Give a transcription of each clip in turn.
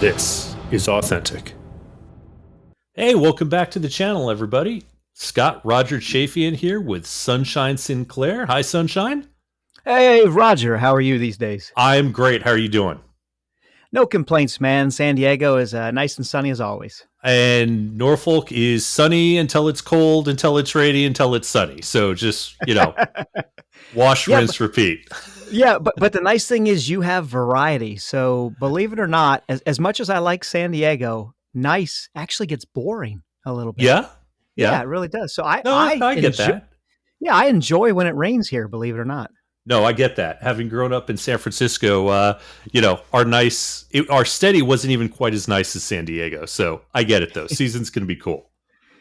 This is authentic. Hey, welcome back to the channel, everybody. Scott Roger Chafian here with Sunshine Sinclair. Hi, Sunshine. Hey, Roger, how are you these days? I'm great. How are you doing? No complaints, man. San Diego is nice and sunny as always. And Norfolk is sunny until it's cold, until it's rainy, until it's sunny. So just, wash, Yeah, rinse, repeat. but the nice thing is you have variety. So believe it or not, as much as I like San Diego, nice actually gets boring a little bit. Yeah? Yeah, Yeah. it really does. So No, I get that. Yeah, I enjoy when it rains here, believe it or not. No, I get that. Having grown up in San Francisco, our steady wasn't even quite as nice as San Diego. So I get it, though. Season's going to be cool.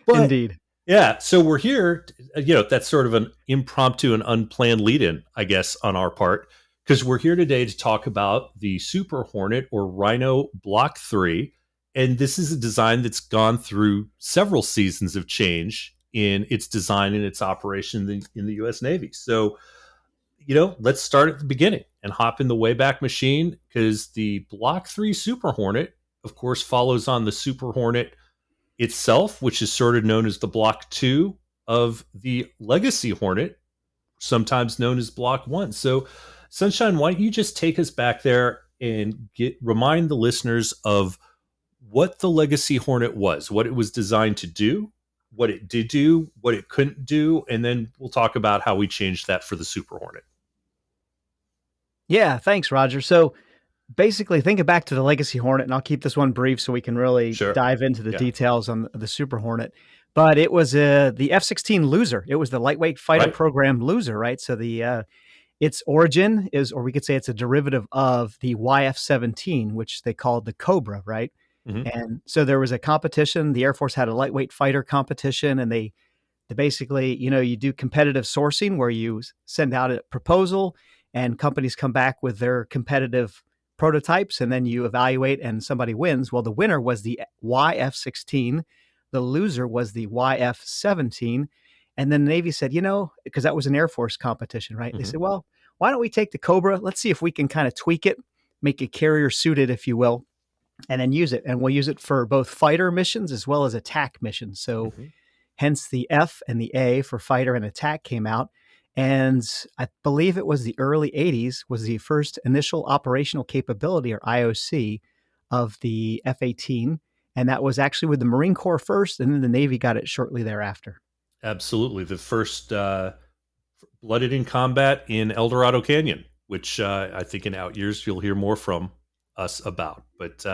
But Indeed. yeah, so we're here. That's sort of an impromptu and unplanned lead-in, I guess, on our part, because we're here today to talk about the Super Hornet or Rhino Block 3. And this is a design that's gone through several seasons of change in its design and its operation in the U.S. Navy. So, let's start at the beginning and hop in the Wayback Machine, because the Block 3 Super Hornet, of course, follows on the Super Hornet itself, which is sort of known as the Block 2 of the Legacy Hornet, sometimes known as Block 1. So, Sunshine, why don't you just take us back there and remind the listeners of what the Legacy Hornet was, what it was designed to do, what it did do, what it couldn't do, and then we'll talk about how we changed that for the Super Hornet. Yeah, thanks, Roger. So basically, think it back to the Legacy Hornet, and I'll keep this one brief so we can really dive into the details on the Super Hornet. But it was the F-16 loser. It was the lightweight fighter program loser, right? So its origin is, or we could say it's a derivative of the YF-17, which they called the Cobra, right? Mm-hmm. And so there was a competition. The Air Force had a lightweight fighter competition, and they basically, you do competitive sourcing where you send out a proposal and companies come back with their competitive prototypes, and then you evaluate and somebody wins. Well, the winner was the YF-16. The loser was the YF-17. And then the Navy said, because that was an Air Force competition, right? Mm-hmm. They said, well, why don't we take the Cobra? Let's see if we can kind of tweak it, make it carrier suited, if you will, and then use it. And we'll use it for both fighter missions as well as attack missions. So hence the F and the A for fighter and attack came out. And I believe it was the early 80s was the first initial operational capability, or IOC, of the F-18. And that was actually with the Marine Corps first, and then the Navy got it shortly thereafter. Absolutely. The first blooded in combat in El Dorado Canyon, which I think in out years you'll hear more from us about. But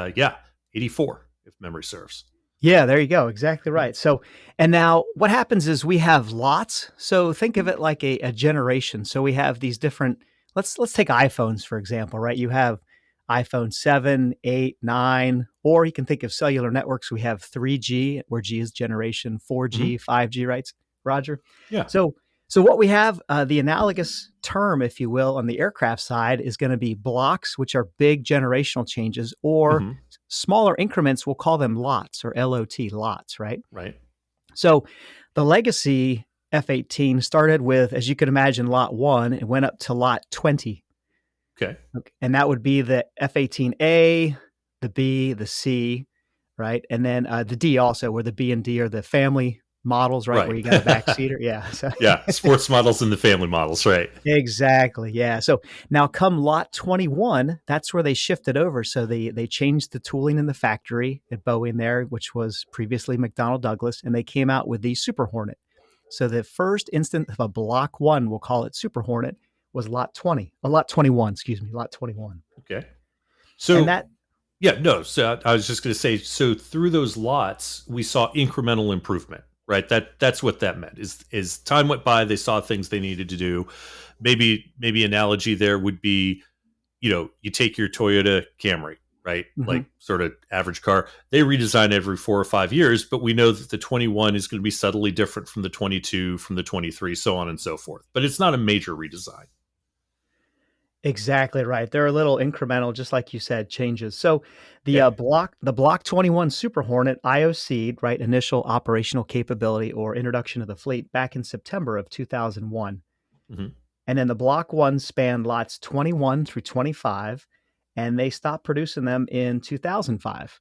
84, if memory serves. Yeah, there you go. Exactly right. So, and now what happens is we have lots. So think of it like a generation. So we have these different, let's take iPhones, for example, right? You have iPhone 7, 8, 9, or you can think of cellular networks. We have 3G, where G is generation, 4G, 5G, right, Roger? Yeah. So what we have, the analogous term, if you will, on the aircraft side is going to be blocks, which are big generational changes, or smaller increments. We'll call them lots, or LOT, lots, right? Right. So the Legacy F-18 started with, as you can imagine, lot 1 and went up to lot 20. Okay. And that would be the F-18A, the B, the C, right? And then the D also, where the B and D are the family models, right? Where you got a backseater. Yeah. So. Yeah. Sports models and the family models, right? Exactly. Yeah. So now come lot 21, that's where they shifted over. So they changed the tooling in the factory at Boeing there, which was previously McDonnell Douglas, and they came out with the Super Hornet. So the first instance of a Block 1, we'll call it Super Hornet, was lot 20, or lot 21, lot 21. Okay. So and that, so I was just going to say, so through those lots, we saw incremental improvement. Right, that's what that meant. Is time went by, they saw things they needed to do. Maybe analogy there would be, you take your Toyota Camry, right? Like sort of average car. They redesign every 4 or 5 years, but we know that the 21 is going to be subtly different from the 22, from the 23, so on and so forth. But it's not a major redesign. Exactly right. They're a little incremental, just like you said, changes. So the Block 21 Super Hornet IOC'd, right, initial operational capability or introduction of the fleet back in September of 2001. And then the Block 1 spanned lots 21 through 25. and they stopped producing them in 2005.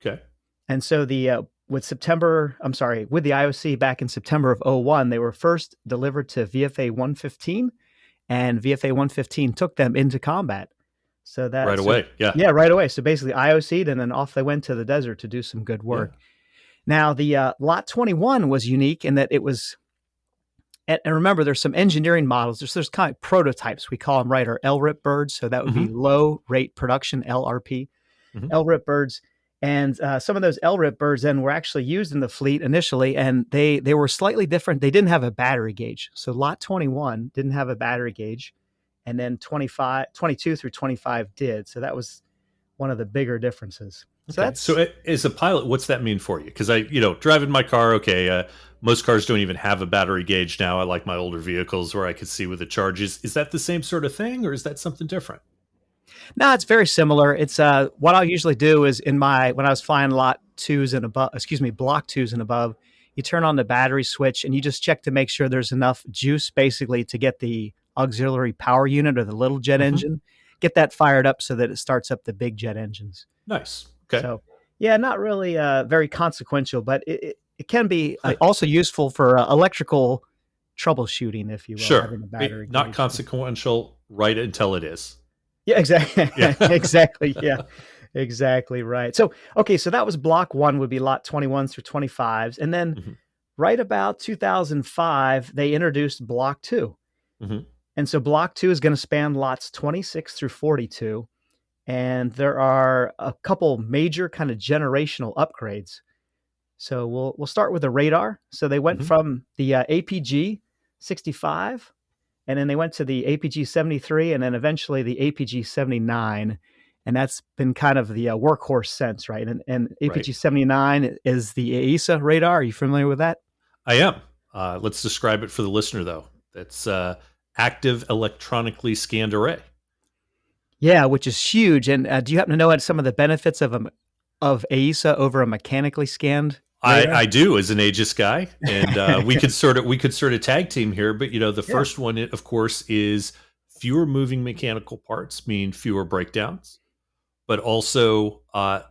Okay. And so with the IOC back in September of 01, they were first delivered to VFA 115, and VFA 115 took them into combat. So right away. Yeah. Yeah, right away. So basically IOC'd, and then off they went to the desert to do some good work. Yeah. Now, the Lot 21 was unique in that it was, and remember, there's some engineering models. There's kind of prototypes, we call them, right, or LRIP birds. So that would be low rate production, LRP, LRIP birds. And some of those LRIP birds then were actually used in the fleet initially, and they were slightly different. They didn't have a battery gauge. So Lot 21 didn't have a battery gauge, and then 22 through 25 did. So that was one of the bigger differences. Okay. So as a pilot, what's that mean for you? Because driving my car, okay, most cars don't even have a battery gauge now. I like my older vehicles where I could see with the charges. Is that the same sort of thing, or is that something different? No, it's very similar. It's what I'll usually do is when I was flying block 2s and above, you turn on the battery switch and you just check to make sure there's enough juice basically to get the auxiliary power unit or the little jet engine, get that fired up so that it starts up the big jet engines. Nice. Okay. So yeah, not really very consequential, but it can be also useful for electrical troubleshooting, if you will. Sure. Having a battery not consequential right until it is. Yeah, exactly. Yeah. Exactly. Yeah, exactly right. So, okay. So that was block 1 would be Lot 21s through 25s. And then right about 2005, they introduced block 2. And so block 2 is going to span lots 26 through 42. And there are a couple major kind of generational upgrades. So we'll start with the radar. So they went from the APG 65, and then they went to the APG 73, and then eventually the APG 79. And that's been kind of the workhorse since, right? And APG 79 is the AESA radar. Are you familiar with that? I am. Let's describe it for the listener, though. That's active electronically scanned array. Yeah, which is huge. And do you happen to know some of the benefits of AESA over a mechanically scanned radar? I do, as an Aegis guy, and we could sort of tag team here. But the first one, of course, is fewer moving mechanical parts mean fewer breakdowns, but also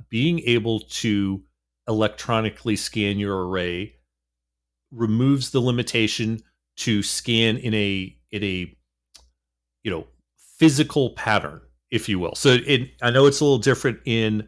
being able to electronically scan your array removes the limitation to scan in a physical pattern, if you will. So I know it's a little different in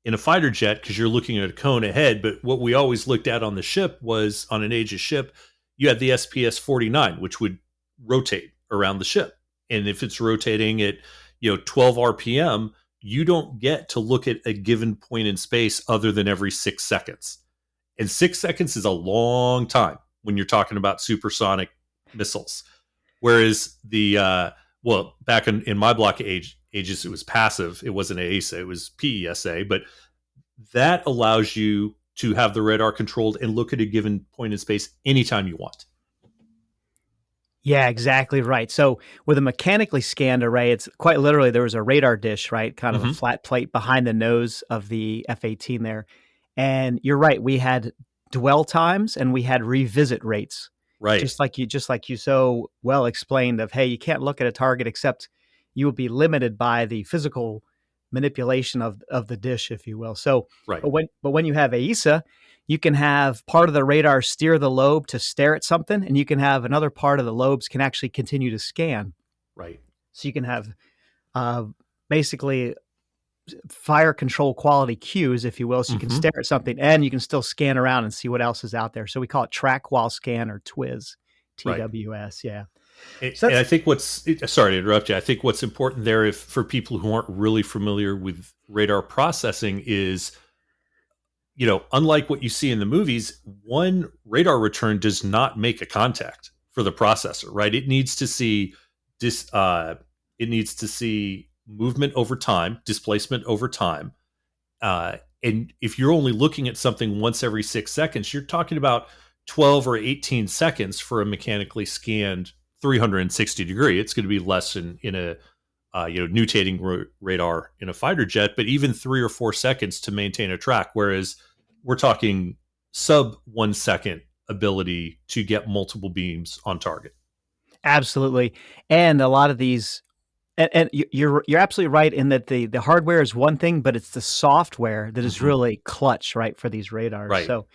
a fighter jet because you're looking at a cone ahead, but what we always looked at on the ship was, on an Aegis ship, you had the SPS 49, which would rotate around the ship. And if it's rotating at 12 RPM, you don't get to look at a given point in space other than every 6 seconds. And 6 seconds is a long time when you're talking about supersonic missiles. Whereas back in my block Aegis, it was passive. It wasn't AESA, it was PESA. But that allows you to have the radar controlled and look at a given point in space anytime you want. Yeah, exactly right. So with a mechanically scanned array, it's quite literally there was a radar dish, right? Kind of a flat plate behind the nose of the F-18 there. And you're right, we had dwell times and we had revisit rates. Right. Just like you so well explained of, hey, you can't look at a target except you will be limited by the physical manipulation of the dish, if you will. So, right. But when you have AESA, you can have part of the radar steer the lobe to stare at something, and you can have another part of the lobes can actually continue to scan. Right. So you can have basically fire control quality cues, if you will. So you can stare at something and you can still scan around and see what else is out there. So we call it track while scan, or TWIS, TWS. Right. Yeah. And I think sorry to interrupt you. I think what's important there, for people who aren't really familiar with radar processing, is, unlike what you see in the movies, one radar return does not make a contact for the processor, right? It needs to see movement over time, displacement over time. And if you're only looking at something once every 6 seconds, you're talking about 12 or 18 seconds for a mechanically scanned 360 degree. It's going to be less in a nutating radar in a fighter jet, but even 3 or 4 seconds to maintain a track. Whereas we're talking sub 1 second ability to get multiple beams on target. Absolutely. And a lot of these And you're absolutely right in that the hardware is one thing, but it's the software that is really clutch, right, for these radars. Right. So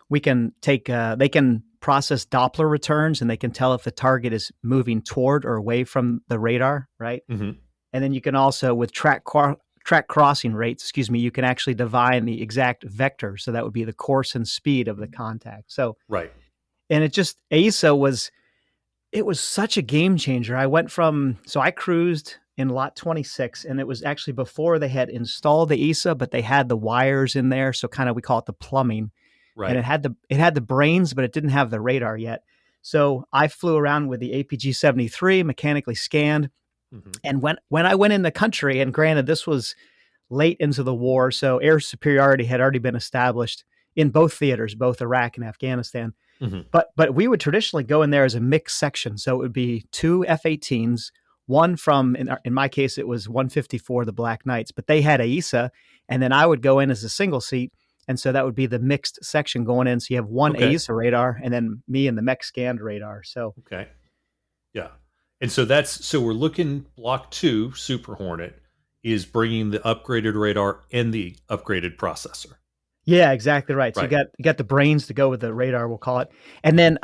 we can take they can process Doppler returns, and they can tell if the target is moving toward or away from the radar, right? Mm-hmm. And then you can also, with track crossing rates, you can actually divine the exact vector. So that would be the course and speed of the contact. So Right. and it just ASA was such a game changer. I cruised in lot 26, and it was actually before they had installed the ESA, but they had the wires in there. So kind of, we call it the plumbing, and Right. it had the brains, but it didn't have the radar yet. So I flew around with the APG-73 mechanically scanned. Mm-hmm. And when I went in the country, and granted, this was late into the war, so air superiority had already been established in both theaters, both Iraq and Afghanistan. Mm-hmm. But we would traditionally go in there as a mixed section. So it would be two F-18s, one from, in my case, it was 154, the Black Knights, but they had AESA, and then I would go in as a single seat. And so that would be the mixed section going in. So you have one AESA radar, and then me and the mech scanned radar. So okay, yeah, and so we're looking Block 2 Super Hornet is bringing the upgraded radar and the upgraded processor. Yeah, exactly right. So right. you got the brains to go with the radar, we'll call it. And then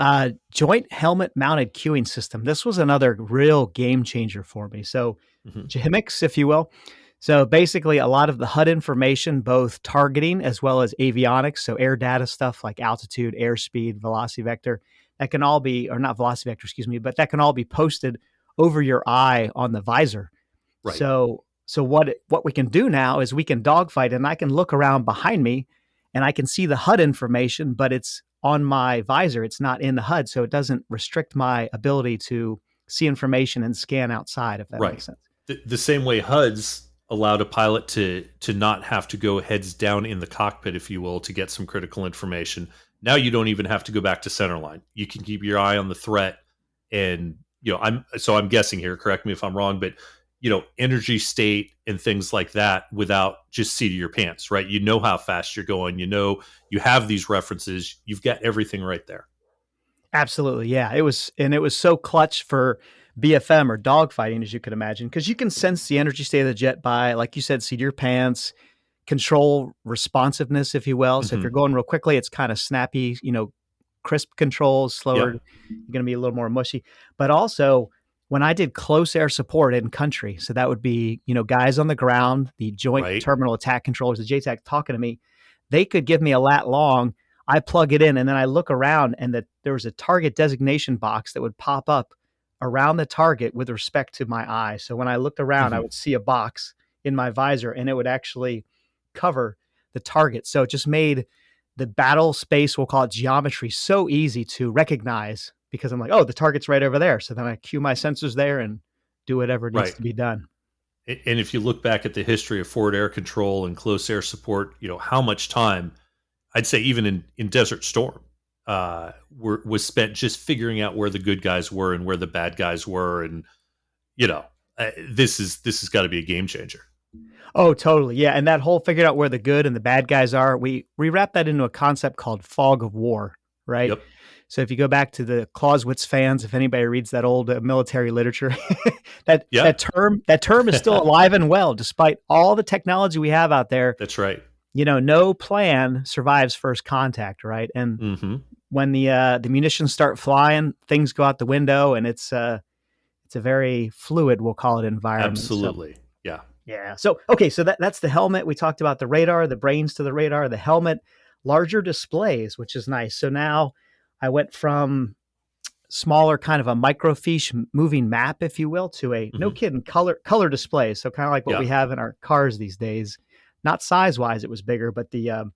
joint helmet mounted cueing system. This was another real game changer for me. So JHMICs, if you will. So basically, a lot of the HUD information, both targeting as well as avionics, so air data stuff like altitude, airspeed, velocity vector, that can all be, or not velocity vector, excuse me, but that can all be posted over your eye on the visor. Right. So what we can do now is we can dogfight, and I can look around behind me, and I can see the HUD information, but it's on my visor. It's not in the HUD, so it doesn't restrict my ability to see information and scan outside, if that makes sense. The same way HUDs allowed a pilot to not have to go heads down in the cockpit, if you will, to get some critical information. Now you don't even have to go back to centerline. You can keep your eye on the threat, and I'm guessing here, correct me if I'm wrong, but energy state and things like that without just seat of your pants, right? You know how fast you're going, you have these references, you've got everything right there. Absolutely. Yeah. It was so clutch for BFM or dogfighting, as you could imagine, because you can sense the energy state of the jet by, like you said, seat of your pants, control responsiveness, if you will. So if you're going real quickly, it's kind of snappy, crisp controls. Slower, you're going to be a little more mushy. But also, when I did close air support in country, so that would be, guys on the ground, the joint terminal attack controllers, the JTAC talking to me, they could give me a lat long. I plug it in, and then I look around, and there was a target designation box that would pop up around the target with respect to my eye. So when I looked around, I would see a box in my visor, and it would actually cover the target. So it just made the battle space, we'll call it geometry, so easy to recognize, because I'm like, oh, the target's right over there. So then I cue my sensors there and do whatever needs to be done. And if you look back at the history of forward air control and close air support, how much time, I'd say even in Desert Storm, was spent just figuring out where the good guys were and where the bad guys were. And, this has got to be a game changer. Oh, totally. Yeah. And that whole figuring out where the good and the bad guys are, we wrap that into a concept called fog of war, right? Yep. So if you go back to the Clausewitz fans, if anybody reads that old military literature, that term is still alive and well, despite all the technology we have out there. That's right. No plan survives first contact, right? And when the munitions start flying, things go out the window, and it's a very fluid, we'll call it, environment. Absolutely. So, yeah. Yeah. So, okay. So that's the helmet. We talked about the radar, the brains to the radar, the helmet, larger displays, which is nice. So now I went from smaller, kind of a microfiche moving map, if you will, to a no kidding color display. So kind of like what we have in our cars these days. Not size wise, it was bigger, but the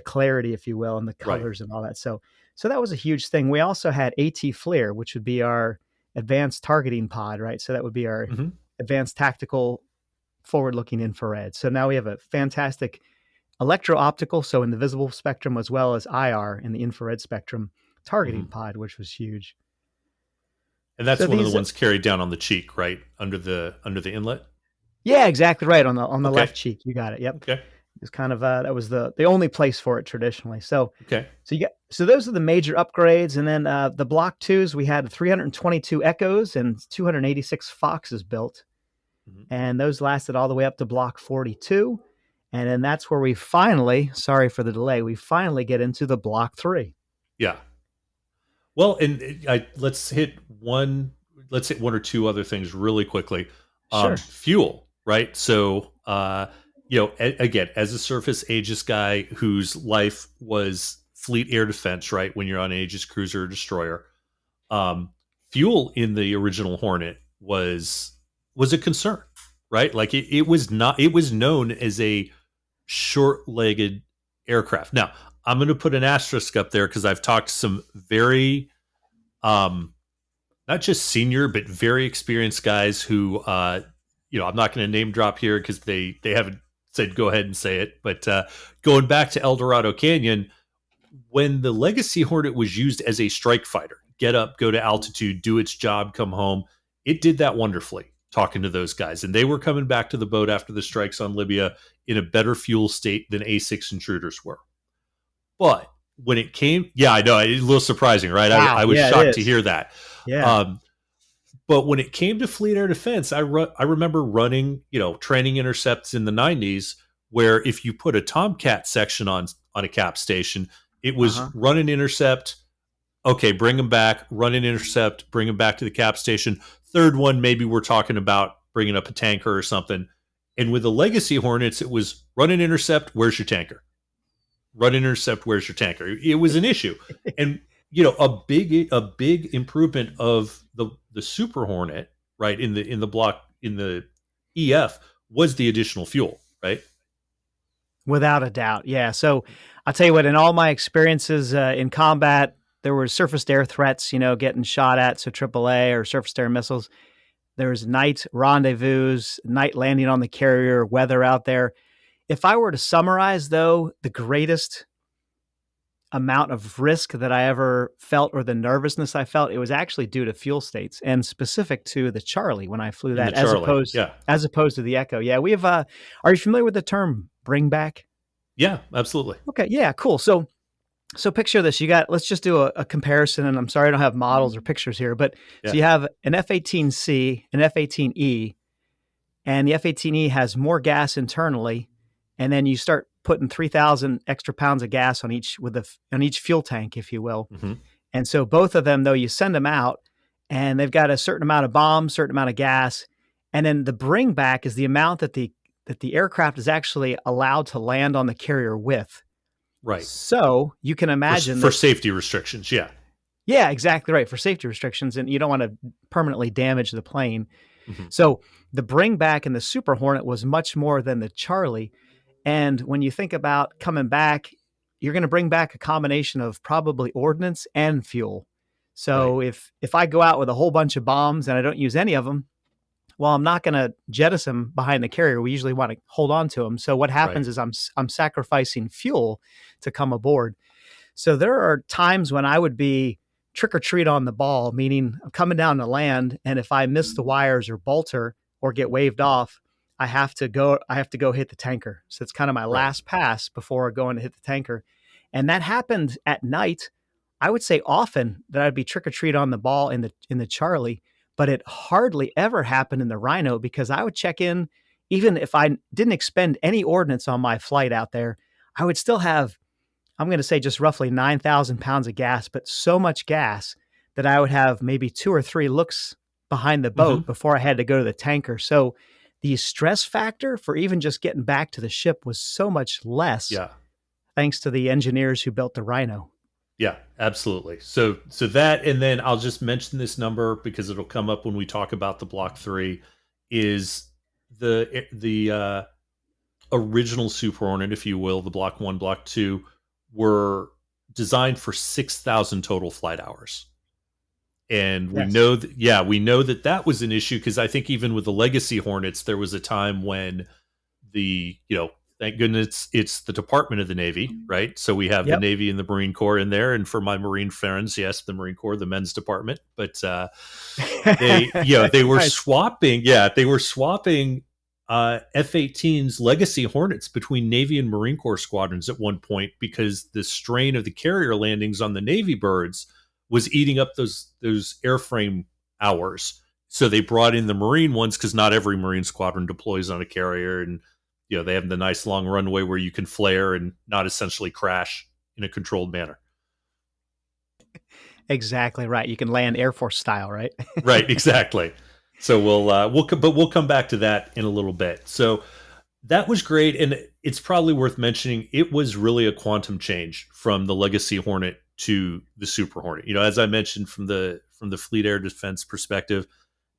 clarity, if you will, and the colors and all that. So that was a huge thing. We also had AT FLIR, which would be our advanced targeting pod, right? So that would be our advanced tactical forward-looking infrared. So now we have a fantastic electro-optical, so in the visible spectrum, as well as IR in the infrared spectrum targeting pod, which was huge. And that's one of the ones carried down on the cheek, right? Under the inlet? Yeah, exactly right. On the left cheek. You got it. Yep. Okay. It's kind of that was the only place for it traditionally. So okay. So those are the major upgrades, and then the Block 2s, we had 322 Echoes and 286 Foxes built. Mhm. And those lasted all the way up to Block 42. And then that's where we finally, sorry for the delay, we finally get into the Block 3. Yeah. Well, and let's hit one or two other things really quickly. Sure. Fuel, right? So, again, as a surface Aegis guy whose life was fleet air defense, right? When you're on an Aegis cruiser or destroyer, um, fuel in the original Hornet was a concern, right? Like it was not. It was known as a short-legged aircraft. Now, I'm going to put an asterisk up there because I've talked to some very not just senior but very experienced guys who I'm not going to name drop here because they haven't said go ahead and say it, but going back to El Dorado Canyon, when the Legacy Hornet was used as a strike fighter, get up, go to altitude, do its job, come home, it did that wonderfully. Talking to those guys, and they were coming back to the boat after the strikes on Libya in a better fuel state than A6 intruders were. But when it came, yeah, I know, it's a little surprising, right? Wow. I was shocked to hear that. Yeah. But when it came to fleet air defense, I remember running, training intercepts in the 90s where if you put a Tomcat section on a cap station, it was run an intercept, okay, bring them back, run an intercept, bring them back to the cap station. Third one, maybe we're talking about bringing up a tanker or something. And with the Legacy Hornets, it was run an intercept, where's your tanker? Run an intercept, where's your tanker? It was an issue. And a big improvement of the Super Hornet, right, in the EF was the additional fuel, right? Without a doubt. Yeah. So I'll tell you what, in all my experiences in combat, there were surface to air threats, getting shot at. So AAA or surface to air missiles. There was night rendezvous, night landing on the carrier, weather out there. If I were to summarize, though, the greatest amount of risk that I ever felt or the nervousness I felt, it was actually due to fuel states and specific to the Charlie when I flew that, as opposed to the Echo. Yeah, we have. Are you familiar with the term bring back? Yeah, absolutely. Okay, yeah, cool. So picture this. Let's just do a comparison, and I'm sorry I don't have models or pictures here, but so you have an F-18C, an F-18E, and the F-18E has more gas internally, and then you start putting 3,000 extra pounds of gas on each fuel tank, if you will. Mm-hmm. And so both of them, though, you send them out, and they've got a certain amount of bombs, certain amount of gas, and then the bring back is the amount that the aircraft is actually allowed to land on the carrier with. Right. So you can imagine for safety restrictions. Yeah. Yeah, exactly right. For safety restrictions, and you don't want to permanently damage the plane. Mm-hmm. So the bring back in the Super Hornet was much more than the Charlie. And when you think about coming back, you're going to bring back a combination of probably ordnance and fuel. So if I go out with a whole bunch of bombs and I don't use any of them, well, I'm not going to jettison them behind the carrier. We usually want to hold on to them. So what happens is I'm sacrificing fuel to come aboard. So there are times when I would be trick or treat on the ball, meaning I'm coming down to land, and if I miss the wires or bolter or get waved off, I have to go hit the tanker. So it's kind of my last pass before going to hit the tanker. And that happened at night. I would say often that I'd be trick or treat on the ball in the Charlie, but it hardly ever happened in the Rhino because I would check in, even if I didn't expend any ordnance on my flight out there, I would still have, I'm going to say just roughly 9,000 pounds of gas, but so much gas that I would have maybe 2 or 3 looks behind the boat before I had to go to the tanker. So the stress factor for even just getting back to the ship was so much less. Yeah. Thanks to the engineers who built the Rhino. Yeah, absolutely. So that, and then I'll just mention this number because it'll come up when we talk about the Block 3, is the original Super Hornet, if you will, the Block 1, Block 2, were designed for 6,000 total flight hours. And we know that was an issue because I think even with the Legacy Hornets, there was a time when thank goodness it's the Department of the Navy, right? So we have the Navy and the Marine Corps in there. And for my Marine friends, yes, the Marine Corps, the men's department. But they were swapping. Yeah, they were swapping F-18's Legacy Hornets between Navy and Marine Corps squadrons at one point because the strain of the carrier landings on the Navy birds was eating up those airframe hours. So they brought in the Marine ones because not every Marine squadron deploys on a carrier, and they have the nice long runway where you can flare and not essentially crash in a controlled manner. Exactly right. You can land Air Force style, right? Right, exactly. So we'll come back to that in a little bit. So that was great, and it's probably worth mentioning. It was really a quantum change from the Legacy Hornet to the Super Hornet. As I mentioned, from the Fleet Air Defense perspective,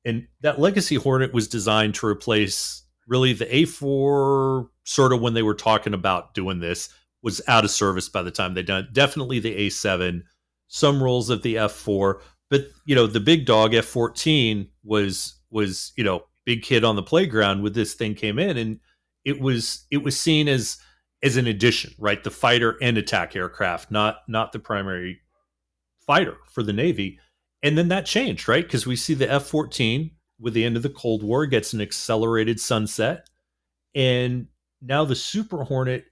and that Legacy Hornet was designed to replace really the A4. Sort of when they were talking about doing this, was out of service by the time they done. Definitely the A7, some roles of the F4, but the big dog F14 was big kid on the playground when this thing came in, and it was seen as an addition, right? The fighter and attack aircraft, not the primary fighter for the Navy. And then that changed, right? Because we see the F-14 with the end of the Cold War gets an accelerated sunset, and now the Super Hornet,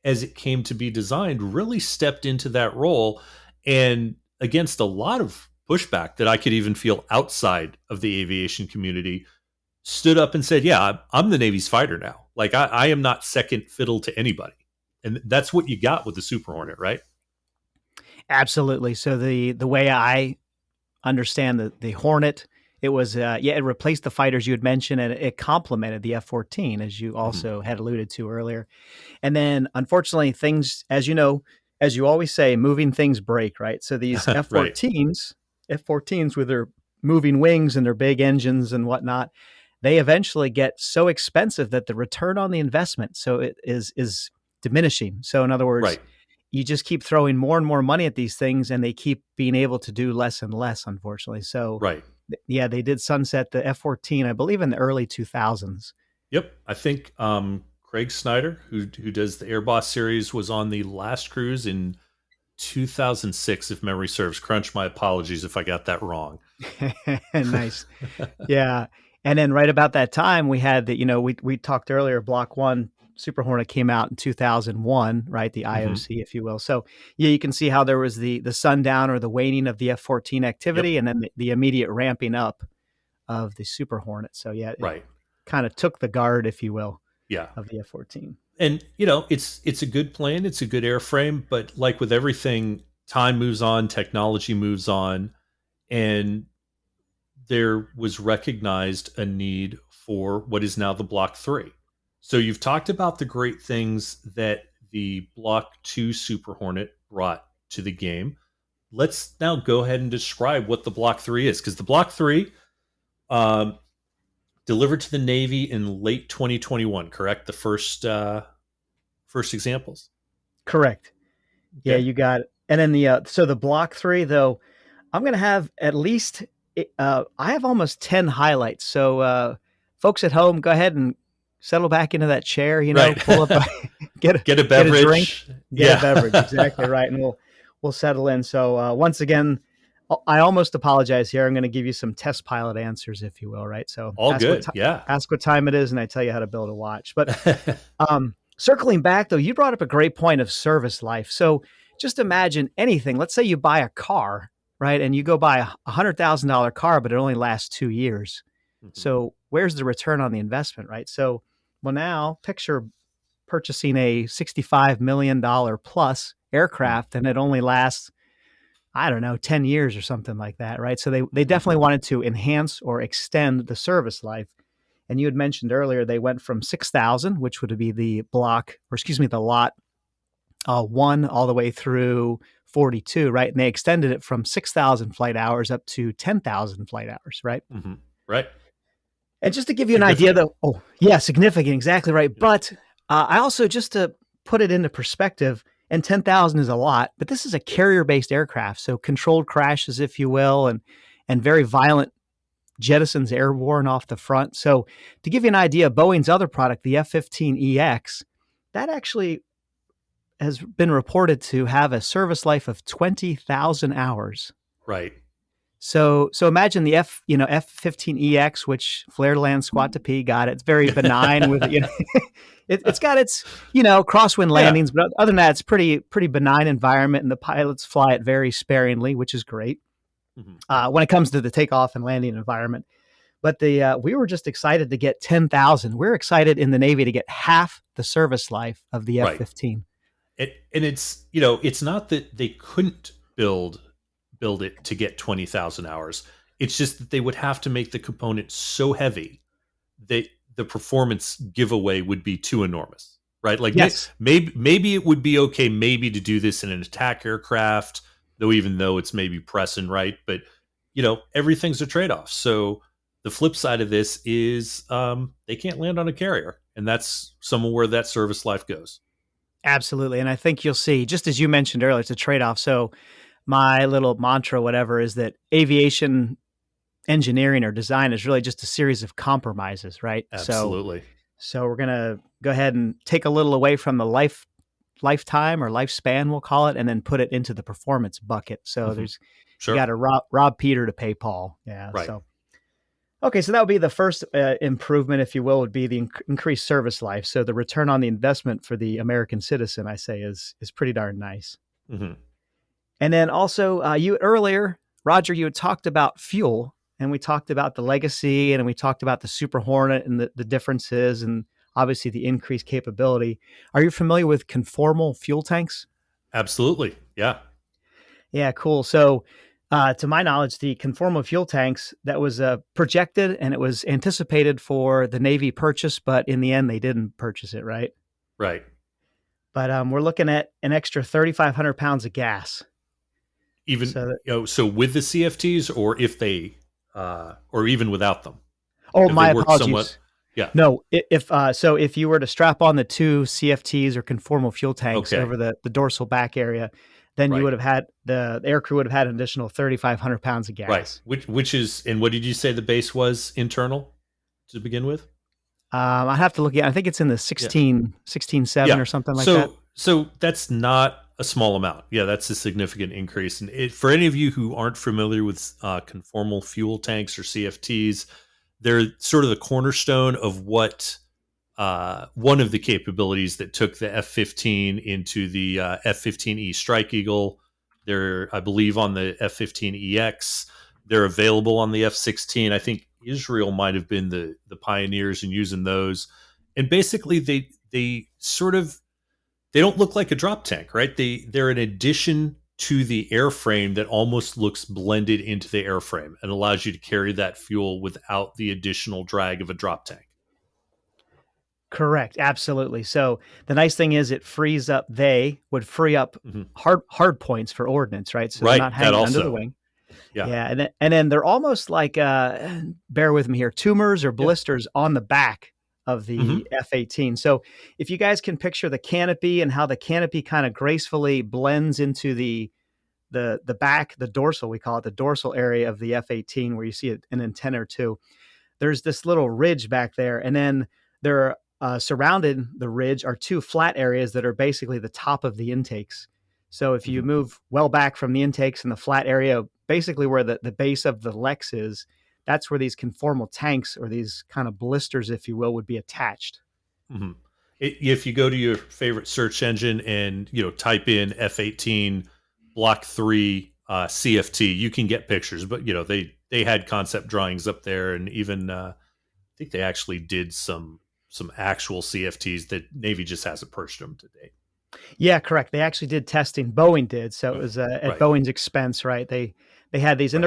as it came to be designed, really stepped into that role, and against a lot of pushback that I could even feel outside of the aviation community, stood up and said, yeah, I'm the Navy's fighter now. Like, I am not second fiddle to anybody. And that's what you got with the Super Hornet, right? Absolutely. So the way I understand the Hornet, it was, it replaced the fighters you had mentioned, and it complemented the F-14, as you also had alluded to earlier. And then, unfortunately, things, as you know, as you always say, moving things break, right? So these F-14s, F-14s with their moving wings and their big engines and whatnot, they eventually get so expensive that the return on the investment, so it is diminishing. So in other words, you just keep throwing more and more money at these things, and they keep being able to do less and less, unfortunately. So yeah, they did sunset the F-14, I believe, in the early 2000s. Yep. I think Craig Snyder, who does the Air Boss series, was on the last cruise in 2006, if memory serves. Crunch, my apologies if I got that wrong. Nice. Yeah. And then right about that time, we had we talked earlier, Block 1 Super Hornet came out in 2001, right? The IOC, if you will. So yeah, you can see how there was the sundown or the waning of the F-14 activity, and then the immediate ramping up of the Super Hornet. So yeah, it kind of took the guard, if you will, of the F-14. And it's a good plane, it's a good airframe, but like with everything, time moves on, technology moves on, and there was recognized a need for what is now the Block 3. So you've talked about the great things that the Block 2 Super Hornet brought to the game. Let's now go ahead and describe what the Block 3 is, because the Block 3 delivered to the Navy in late 2021, correct? The first examples? Correct. Okay. Yeah, you got it. And then so the Block 3, though, I'm going to have at least, I have almost 10 highlights. So folks at home, go ahead and settle back into that chair, pull up, get a beverage, get a drink, get a beverage. Exactly right. And we'll settle in. So once again, I almost apologize here. I'm going to give you some test pilot answers, if you will. Right. So all good. Ask what time it is, and I tell you how to build a watch. But circling back, though, you brought up a great point of service life. So just imagine anything. Let's say you buy a car, right? And you go buy a $100,000 car, but it only lasts 2 years. So where's the return on the investment, right? So, well, now picture purchasing a $65 million plus aircraft, and it only lasts, I don't know, 10 years or something like that, right? So they definitely wanted to enhance or extend the service life. And you had mentioned earlier, they went from 6,000, which would be the lot 1 all the way through 42, right? And they extended it from 6,000 flight hours up to 10,000 flight hours, right? Right. And just to give you an idea, though, significant, exactly right. Yeah. But I also, just to put it into perspective, and 10,000 is a lot, but this is a carrier-based aircraft, so controlled crashes, if you will, and very violent jettisons airborne off the front. So to give you an idea, Boeing's other product, the F-15EX, that actually has been reported to have a service life of 20,000 hours. Right. So imagine the F-15EX, which flare to land, squat to pee, got it. It's very benign with it's got its crosswind landings, but other than that, it's pretty benign environment, and the pilots fly it very sparingly, which is great. when it comes to the takeoff and landing environment. But we were just excited to get 10,000. We're excited in the Navy to get half the service life of the Right. F-15. And it's, you know, it's not that they couldn't build it to get 20,000 hours. It's just that they would have to make the component so heavy that the performance giveaway would be too enormous, right? Like yes. maybe it would be okay maybe to do this in an attack aircraft, even though it's maybe present, right? But, you know, everything's a trade-off. So the flip side of this is they can't land on a carrier, and that's somewhere where that service life goes. Absolutely. And I think you'll see, just as you mentioned earlier, it's a trade-off. So my little mantra, whatever, is that aviation engineering or design is really just a series of compromises, right? Absolutely. So we're going to go ahead and take a little away from the lifetime or lifespan, we'll call it, and then put it into the performance bucket. So there's, you got to rob Peter to pay Paul. Yeah. Right. So, okay. So that would be the first improvement, if you will, would be the increased service life. So the return on the investment for the American citizen, I say, is pretty darn nice. And then also you earlier, Roger, you had talked about fuel, and we talked about the legacy, and we talked about the Super Hornet and the differences, and obviously the increased capability. Are you familiar with conformal fuel tanks? Absolutely. Yeah. Yeah, cool. So to my knowledge, the conformal fuel tanks, that was projected and it was anticipated for the Navy purchase, but in the end, they didn't purchase it, right? Right. But we're looking at an extra 3,500 pounds of gas. Even so with the CFTs, or if they or even without them. Oh, my apologies. Yeah. No, if you were to strap on the two CFTs or conformal fuel tanks over the dorsal back area, then you would have had the aircrew would have had an additional 3,500 pounds of gas. Right. Which is, and what did you say the base was internal to begin with? I have to look at. I think it's in the 16.7 or something like that. So that's not a small amount. Yeah, that's a significant increase. And for any of you who aren't familiar with conformal fuel tanks or CFTs, they're sort of the cornerstone of what one of the capabilities that took the F-15 into the F-15E Strike Eagle. They're, I believe, on the F-15EX. They're available on the F-16. I think Israel might have been the pioneers in using those. And basically, they sort of, they don't look like a drop tank, right? They're an addition to the airframe that almost looks blended into the airframe and allows you to carry that fuel without the additional drag of a drop tank. Correct. Absolutely. So the nice thing is they would free up hard points for ordnance, right? So they're not hanging under the wing. Yeah. And then they're almost like, bear with me here, tumors or blisters on the back of the F-18. So if you guys can picture the canopy and how the canopy kind of gracefully blends into the back, the dorsal, we call it the dorsal area of the F-18, where you see an antenna or two, there's this little ridge back there. And then there are surrounded the ridge are two flat areas that are basically the top of the intakes. So if you move well back from the intakes in the flat area, basically where the base of the Lex is, that's where these conformal tanks or these kind of blisters, if you will, would be attached. If you go to your favorite search engine and type in F-18 Block 3 CFT, you can get pictures. But they had concept drawings up there, and even I think they actually did some actual CFTs that Navy just hasn't purchased them to date. Yeah, correct. They actually did testing. Boeing did, so it was at Boeing's expense, right? They had these, and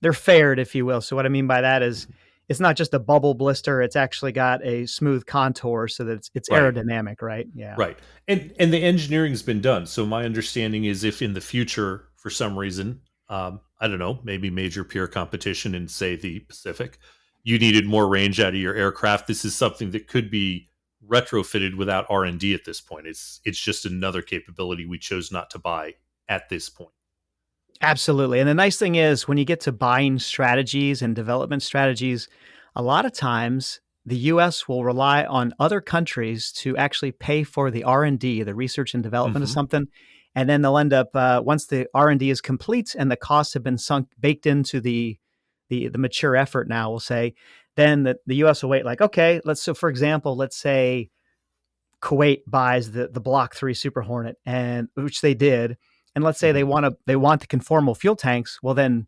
they're faired, if you will. So what I mean by that is, it's not just a bubble blister; it's actually got a smooth contour, so that it's aerodynamic, right? Yeah, right. And the engineering has been done. So my understanding is, if in the future, for some reason, I don't know, maybe major peer competition in, say, the Pacific, you needed more range out of your aircraft, this is something that could be retrofitted without R&D at this point. It's just another capability we chose not to buy at this point. Absolutely. And the nice thing is, when you get to buying strategies and development strategies, a lot of times the U.S. will rely on other countries to actually pay for the R&D, the research and development of something. And then they'll end up, once the R&D is complete and the costs have been baked into the mature effort now, we'll say, then the U.S. will wait, like, okay, so for example, let's say Kuwait buys the Block 3 Super Hornet, and which they did. And let's say they want the conformal fuel tanks. Well, then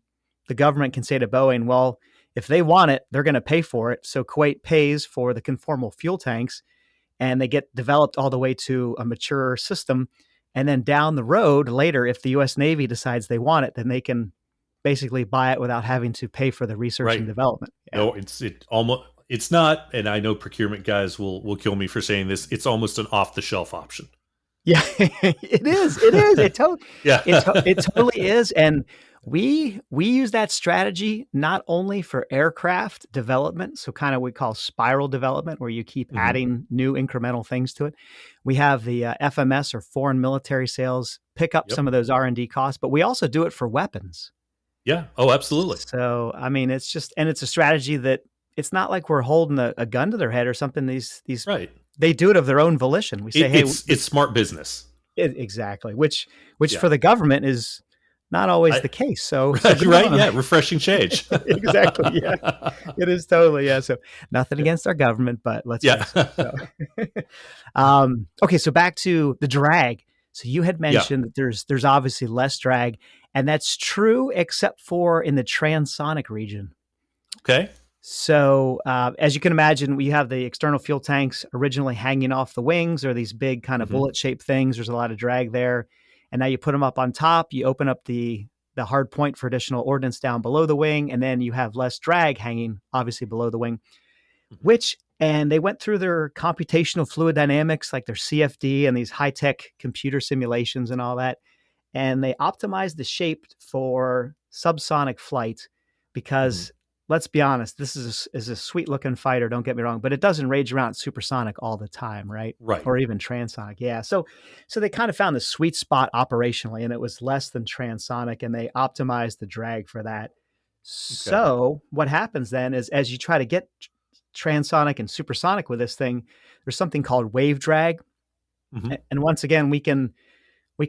the government can say to Boeing, well, if they want it, they're going to pay for it. So Kuwait pays for the conformal fuel tanks, and they get developed all the way to a mature system. And then down the road later, if the U.S. Navy decides they want it, then they can basically buy it without having to pay for the research and development. Yeah. No, it's not, and I know procurement guys will kill me for saying this. It's almost an off the shelf option. Yeah, it is. It is. It totally is. And we use that strategy not only for aircraft development, so kind of we call spiral development, where you keep adding new incremental things to it. We have the FMS, or foreign military sales, pick up some of those R&D costs, but we also do it for weapons. Yeah. Oh, absolutely. So, I mean, it's a strategy that it's not like we're holding a gun to their head or something. These right. They do it of their own volition. We say, hey, it's smart business. Exactly. Which for the government is not always the case. So, right. Yeah. Refreshing change. Exactly. Yeah. It is totally. Yeah. So nothing against our government, but let's. Yeah. Okay. So back to the drag. So you had mentioned that there's obviously less drag, and that's true except for in the transonic region. Okay. So as you can imagine, we have the external fuel tanks originally hanging off the wings, or these big kind of bullet-shaped things. There's a lot of drag there. And now you put them up on top, you open up the hard point for additional ordnance down below the wing, and then you have less drag hanging, obviously, below the wing, and they went through their computational fluid dynamics, like their CFD and these high-tech computer simulations and all that. And they optimized the shape for subsonic flight because let's be honest, this is a sweet looking fighter, don't get me wrong, but it doesn't rage around supersonic all the time, right? Right. Or even transonic. Yeah. So they kind of found the sweet spot operationally, and it was less than transonic, and they optimized the drag for that. Okay. So what happens then is, as you try to get transonic and supersonic with this thing, there's something called wave drag. And once again, we can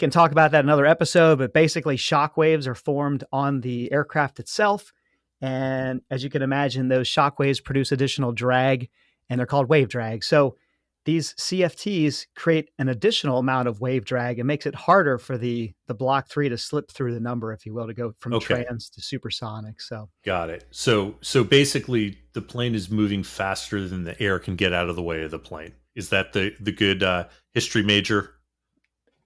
talk about that in another episode, but basically shock waves are formed on the aircraft itself. And as you can imagine, those shock waves produce additional drag, and they're called wave drag. So these CFTs create an additional amount of wave drag and makes it harder for the Block 3 to slip through the number, if you will, to go from trans to supersonic. So got it. So basically the plane is moving faster than the air can get out of the way of the plane. Is that the good history major?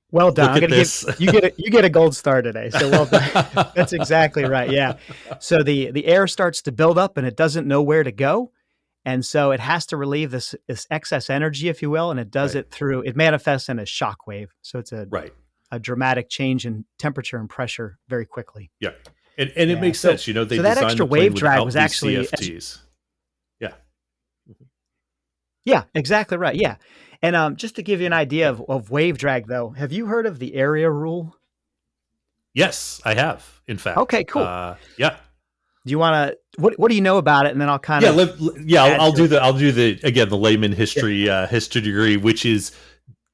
Well done. I'm gonna you get a gold star today. So well done. That's exactly right. Yeah. So the air starts to build up and it doesn't know where to go. And so it has to relieve this excess energy, if you will, and it does it through, it manifests in a shock wave. So it's a dramatic change in temperature and pressure very quickly. Yeah. And it makes sense. You know, they that extra wave drag was actually CFTs. Yeah, exactly right. Yeah. And just to give you an idea of wave drag, though, have you heard of the area rule? Yes, I have, in fact. Okay, cool. Yeah. Do you want to? What do you know about it? And then I'll kind of I'll do the layman history history degree, which is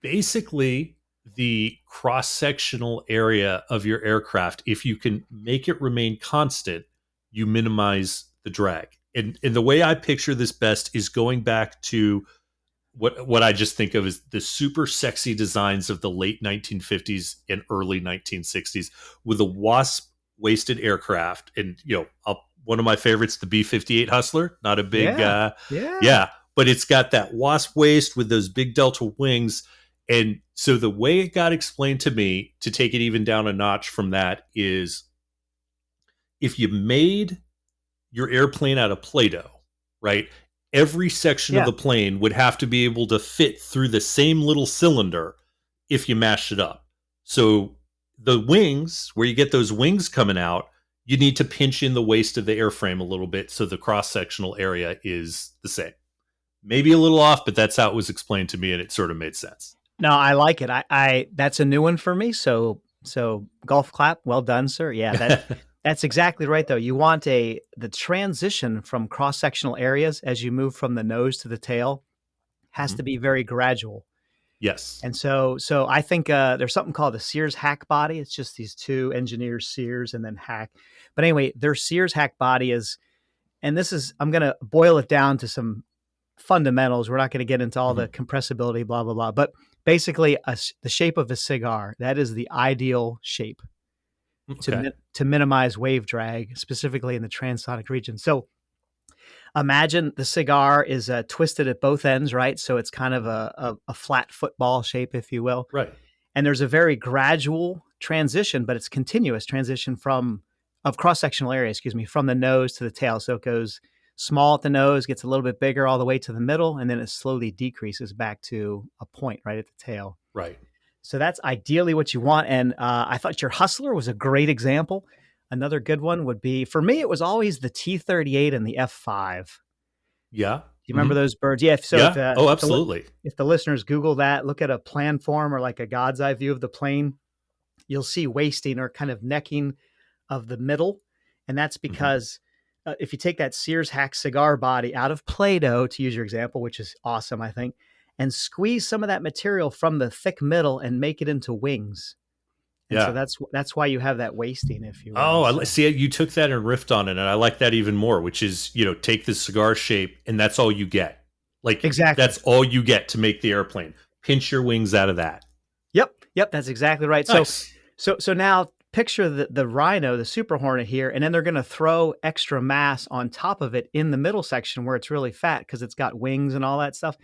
basically the cross sectional area of your aircraft. If you can make it remain constant, you minimize the drag. And the way I picture this best is going back to what I just think of as the super sexy designs of the late 1950s and early 1960s with a wasp waisted aircraft. And, one of my favorites, the B-58 Hustler, not a big, but it's got that wasp waist with those big delta wings. And so the way it got explained to me, to take it even down a notch from that, is if you made your airplane out of Play-Doh, right? Every section of the plane would have to be able to fit through the same little cylinder if you mashed it up. So the wings, where you get those wings coming out, you need to pinch in the waist of the airframe a little bit so the cross-sectional area is the same. Maybe a little off, but that's how it was explained to me, and it sort of made sense. No, I like it. I that's a new one for me. So golf clap. Well done, sir. Yeah, that's exactly right, though. You want the transition from cross-sectional areas as you move from the nose to the tail has to be very gradual. Yes. And so I think there's something called the Sears hack body. It's just these two engineers, Sears and then hack. But anyway, their Sears hack body is, and this is, I'm going to boil it down to some fundamentals. We're not going to get into all the compressibility, blah, blah, blah. But basically, the shape of a cigar, that is the ideal shape. Okay. to minimize wave drag, specifically in the transonic region. So imagine the cigar is twisted at both ends, right? So it's kind of a flat football shape, if you will. Right. And there's a very gradual transition, but it's continuous transition of cross-sectional area, from the nose to the tail. So it goes small at the nose, gets a little bit bigger all the way to the middle, and then it slowly decreases back to a point right at the tail. Right. So that's ideally what you want. And I thought your Hustler was a great example. Another good one would be, for me, it was always the T-38 and the F5. Yeah. Do you remember those birds? Yeah. So yeah. Absolutely. If the listeners Google that, look at a plan form or like a God's eye view of the plane, you'll see wasting or kind of necking of the middle. And that's because if you take that Sears hack cigar body out of Play-Doh, to use your example, which is awesome, I think, and squeeze some of that material from the thick middle and make it into wings. And so that's why you have that wasting, if you will. Oh, I see. You took that and riffed on it, and I like that even more. Which is, take the cigar shape, and that's all you get. Like exactly, that's all you get to make the airplane. Pinch your wings out of that. Yep, that's exactly right. Nice. So now picture the Rhino, the Super Hornet here, and then they're going to throw extra mass on top of it in the middle section where it's really fat because it's got wings and all that stuff.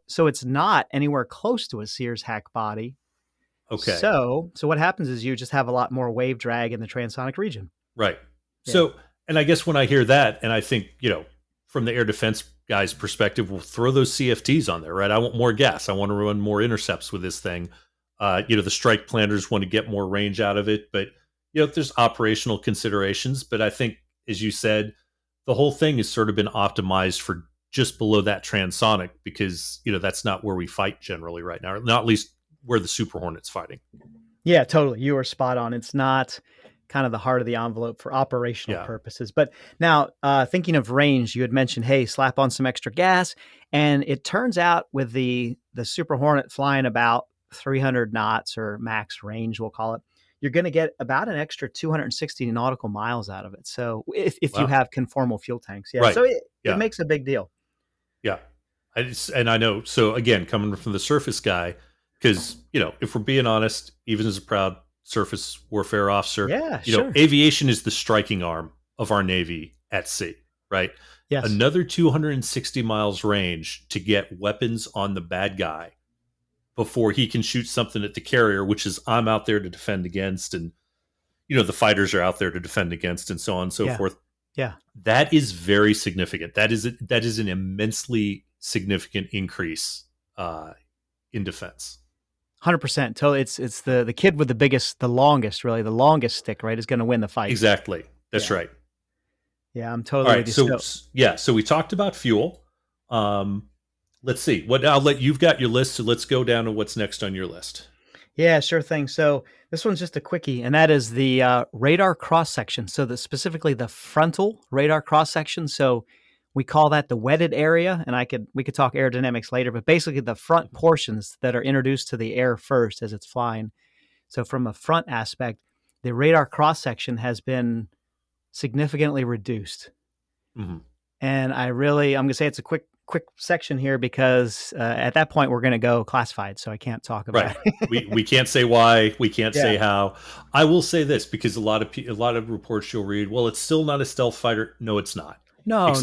So it's not anywhere close to a Sears hack body. Okay. So what happens is you just have a lot more wave drag in the transonic region. Right. Yeah. So, and I guess when I hear that, and I think, from the air defense guy's perspective, we'll throw those CFTs on there, right? I want more gas. I want to run more intercepts with this thing. The strike planners want to get more range out of it, but there's operational considerations. But I think, as you said, the whole thing has sort of been optimized for just below that transonic because that's not where we fight generally right now, not at least where the Super Hornet's fighting. Yeah, totally. You are spot on. It's not kind of the heart of the envelope for operational purposes. But now, thinking of range, you had mentioned, hey, slap on some extra gas, and it turns out with the Super Hornet flying about 300 knots or max range, we'll call it, you're going to get about an extra 260 nautical miles out of it. So if you have conformal fuel tanks, so it makes a big deal. Yeah, I know. So again, coming from the surface guy, because if we're being honest, even as a proud surface warfare officer, aviation is the striking arm of our Navy at sea, right? Yes. Another 260 miles range to get weapons on the bad guy before he can shoot something at the carrier, which is I'm out there to defend against, and the fighters are out there to defend against, and so on and so forth. Yeah, that is very significant. That is an immensely significant increase in defense. 100%. So it's the kid with the longest stick, right, is going to win the fight. Exactly. That's right. Yeah, I'm totally with you. So we talked about fuel. Let's see. You've got your list, so let's go down to what's next on your list. Yeah, sure thing. So this one's just a quickie, and that is the radar cross section. So specifically the frontal radar cross section. So we call that the wetted area, and we could talk aerodynamics later, but basically the front portions that are introduced to the air first as it's flying. So from a front aspect, the radar cross section has been significantly reduced. And I'm going to say it's a quick section here because at that point we're going to go classified, so I can't talk about it. we can't say why, we can't say how. I will say this because a lot of reports you'll read, well, it's still not a stealth fighter. No, it's not. No.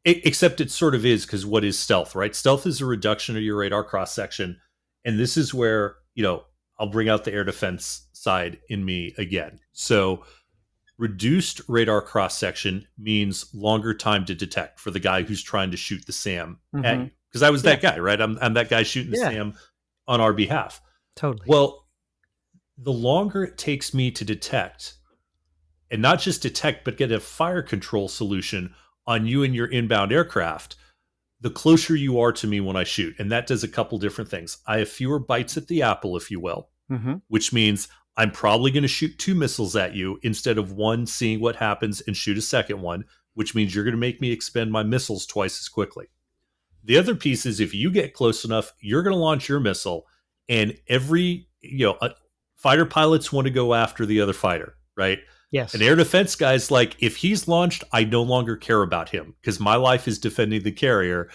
Except it sort of is, because what is stealth, right? Stealth is a reduction of your radar cross section, and this is where I'll bring out the air defense side in me again. So reduced radar cross section means longer time to detect for the guy who's trying to shoot the SAM at you. Because I was that guy, right? I'm that guy shooting the SAM on our behalf. Totally. Well, the longer it takes me to detect, and not just detect, but get a fire control solution on you and your inbound aircraft, the closer you are to me when I shoot. And that does a couple different things. I have fewer bites at the apple, if you will, which means I'm probably going to shoot 2 missiles at you instead of one, seeing what happens and shoot a second one, which means you're going to make me expend my missiles twice as quickly. The other piece is if you get close enough, you're going to launch your missile, and fighter pilots want to go after the other fighter, right? Yes. An air defense guy's like, if he's launched, I no longer care about him because my life is defending the carrier.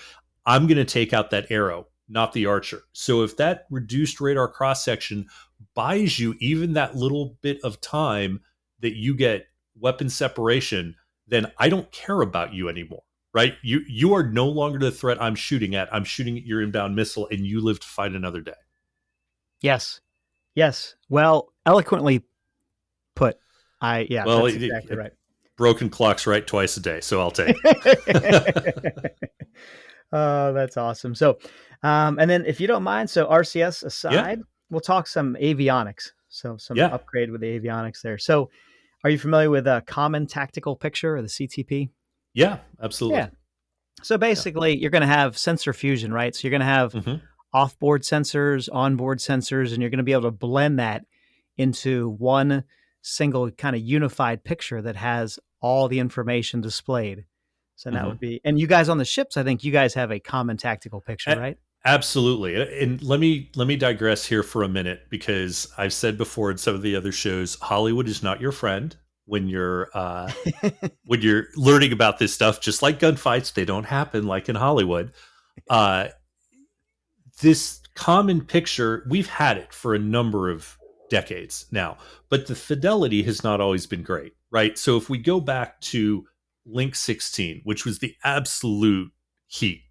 I'm going to take out that arrow, not the archer. So if that reduced radar cross section buys you even that little bit of time that you get weapon separation, then I don't care about you anymore. Right? You are no longer the threat I'm shooting at. I'm shooting at your inbound missile, and you live to fight another day. Yes. Yes. Well, eloquently put. That's exactly right. Broken clock's right twice a day, so I'll take it. Oh, that's awesome. So, and then if you don't mind, so RCS aside, we'll talk some avionics. So some upgrade with the avionics there. So are you familiar with a Common Tactical Picture, or the CTP? Yeah, absolutely. Yeah. So basically, you're going to have sensor fusion, right? So you're going to have off-board sensors, onboard sensors, and you're going to be able to blend that into one single kind of unified picture that has all the information displayed. So that would be, and you guys on the ships, I think you guys have a Common Tactical Picture, right? Absolutely. And let me digress here for a minute, because I've said before in some of the other shows, Hollywood is not your friend when you're when you're learning about this stuff. Just like gunfights, they don't happen like in Hollywood. This common picture, we've had it for a number of decades now, but the fidelity has not always been great, right? So if we go back to Link 16, which was the absolute heat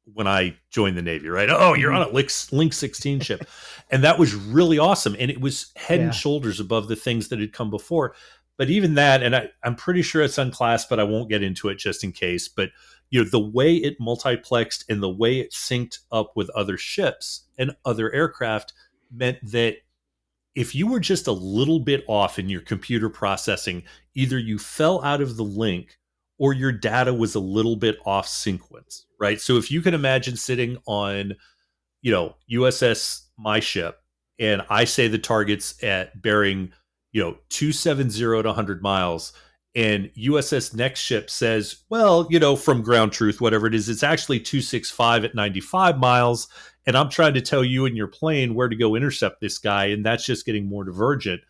when I joined the Navy, right? Oh, you're on a Link 16 ship. And that was really awesome. And it was head and shoulders above the things that had come before. But even that, and I'm pretty sure it's unclassed, but I won't get into it just in case. But the way it multiplexed and the way it synced up with other ships and other aircraft meant that if you were just a little bit off in your computer processing, either you fell out of the link or your data was a little bit off sequence, right? So if you can imagine sitting on, USS My Ship, and I say the target's at bearing, 270 to 100 miles, and USS Next Ship says, well, from ground truth, whatever it is, it's actually 265 at 95 miles, and I'm trying to tell you in your plane where to go intercept this guy, and that's just getting more divergent.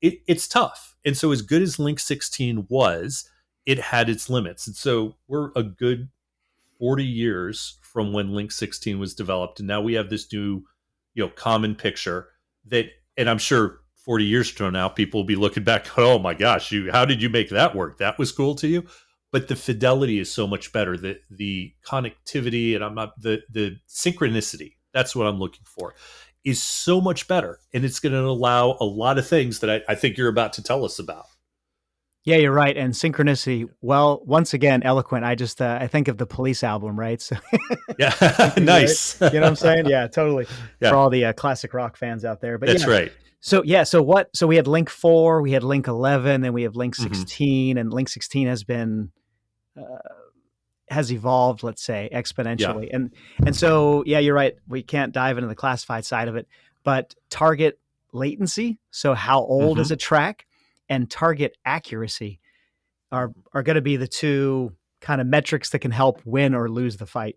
It's tough. And so as good as Link 16 was, it had its limits. And so we're a good 40 years from when Link 16 was developed, and now we have this new, common picture that, and I'm sure 40 years from now, people will be looking back, oh my gosh, how did you make that work? That was cool to you. But the fidelity is so much better. The connectivity and the synchronicity, that's what I'm looking for, is so much better. And it's going to allow a lot of things that I think you're about to tell us about. Yeah, you're right. And synchronicity, well, once again, eloquent. I just, I think of the Police album, right? So yeah, nice. Right? You know what I'm saying? Yeah, totally. Yeah. For all the classic rock fans out there. But that's right. So we had Link 4, we had Link 11, then we have Link 16, and Link 16 has been, has evolved, let's say, exponentially. Yeah. And so, yeah, you're right. We can't dive into the classified side of it, but target latency, so how old is a track, and target accuracy are going to be the two kind of metrics that can help win or lose the fight.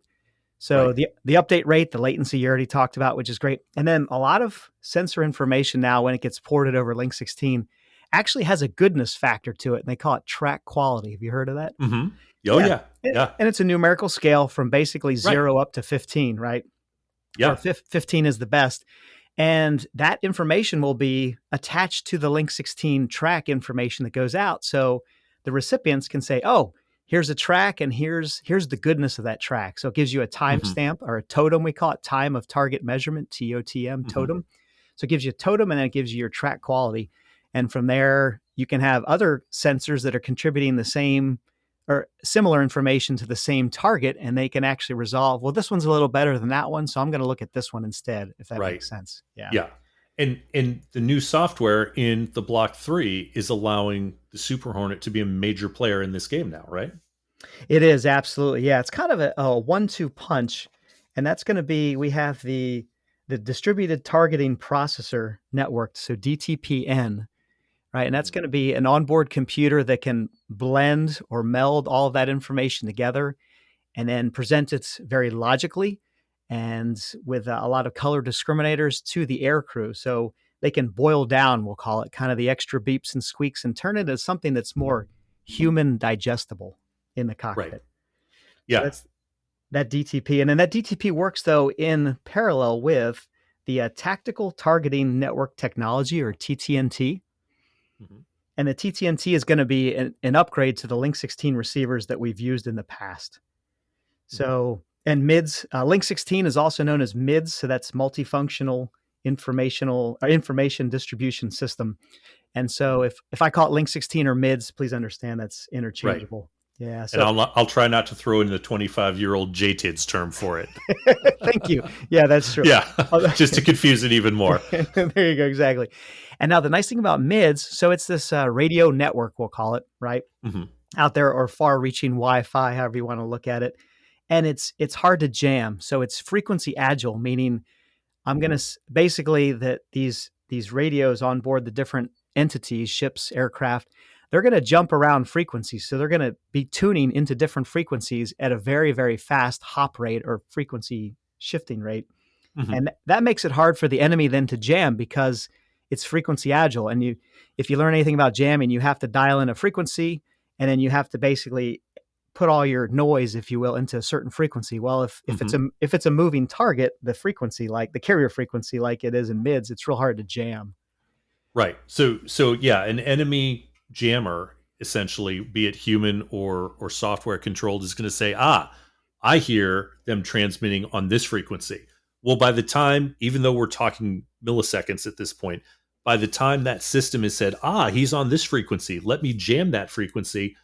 So the update rate, the latency you already talked about, which is great. And then a lot of sensor information now, when it gets ported over Link 16, actually has a goodness factor to it. And they call it track quality. Have you heard of that? Oh, yeah. And it's a numerical scale from basically 0 up to 15, right? Yeah. Or 15 is the best. And that information will be attached to the Link 16 track information that goes out. So the recipients can say, oh, here's a track, and here's the goodness of that track. So it gives you a timestamp or a totem. We call it time of target measurement, TOTM, totem. So it gives you a totem, and then it gives you your track quality. And from there, you can have other sensors that are contributing the same or similar information to the same target, and they can actually resolve, well, this one's a little better than that one, so I'm going to look at this one instead, if that makes sense. Yeah. Yeah. And the new software in the Block 3 is allowing the Super Hornet to be a major player in this game now, right? It is, absolutely. Yeah, it's kind of a 1-2 punch, and that's going to be, we have the Distributed Targeting Processor Network, so DTPN, right? And that's going to be an onboard computer that can blend or meld all of that information together and then present it very logically and with a lot of color discriminators to the air crew. So they can boil down, we'll call it, kind of the extra beeps and squeaks, and turn it into something that's more human digestible in the cockpit. Right. Yeah. So that's that DTP. And then that DTP works, though, in parallel with the Tactical Targeting Network Technology, or TTNT. Mm-hmm. And the TTNT is going to be an upgrade to the Link 16 receivers that we've used in the past. So, and MIDS, Link 16 is also known as MIDS, so that's Multifunctional Information Distribution System. And so if I call it Link 16 or MIDS, please understand that's interchangeable. Right. Yeah. So, and I'll try not to throw in the 25-year-old JTIDS term for it. Thank you. Yeah, that's true. Yeah, just to confuse it even more. There you go. Exactly. And now the nice thing about MIDS, so it's this radio network, we'll call it, right? Mm-hmm. Out there, or far-reaching Wi-Fi, however you want to look at it. And it's hard to jam. So it's frequency agile, meaning I'm going to basically that these radios on board the different entities, ships, aircraft, they're going to jump around frequencies. So they're going to be tuning into different frequencies at a very, very fast hop rate or frequency shifting rate. Mm-hmm. And that makes it hard for the enemy then to jam because it's frequency agile. And if you learn anything about jamming, you have to dial in a frequency and then you have to basically put all your noise, if you will, into a certain frequency. Well, if it's a moving target, the frequency, like the carrier frequency, like it is in MIDS, it's real hard to jam. Right. So yeah, an enemy jammer, essentially, be it human or software controlled, is going to say, I hear them transmitting on this frequency. Well, by the time, even though we're talking milliseconds at this point, by the time that system has said, he's on this frequency, let me jam that frequency,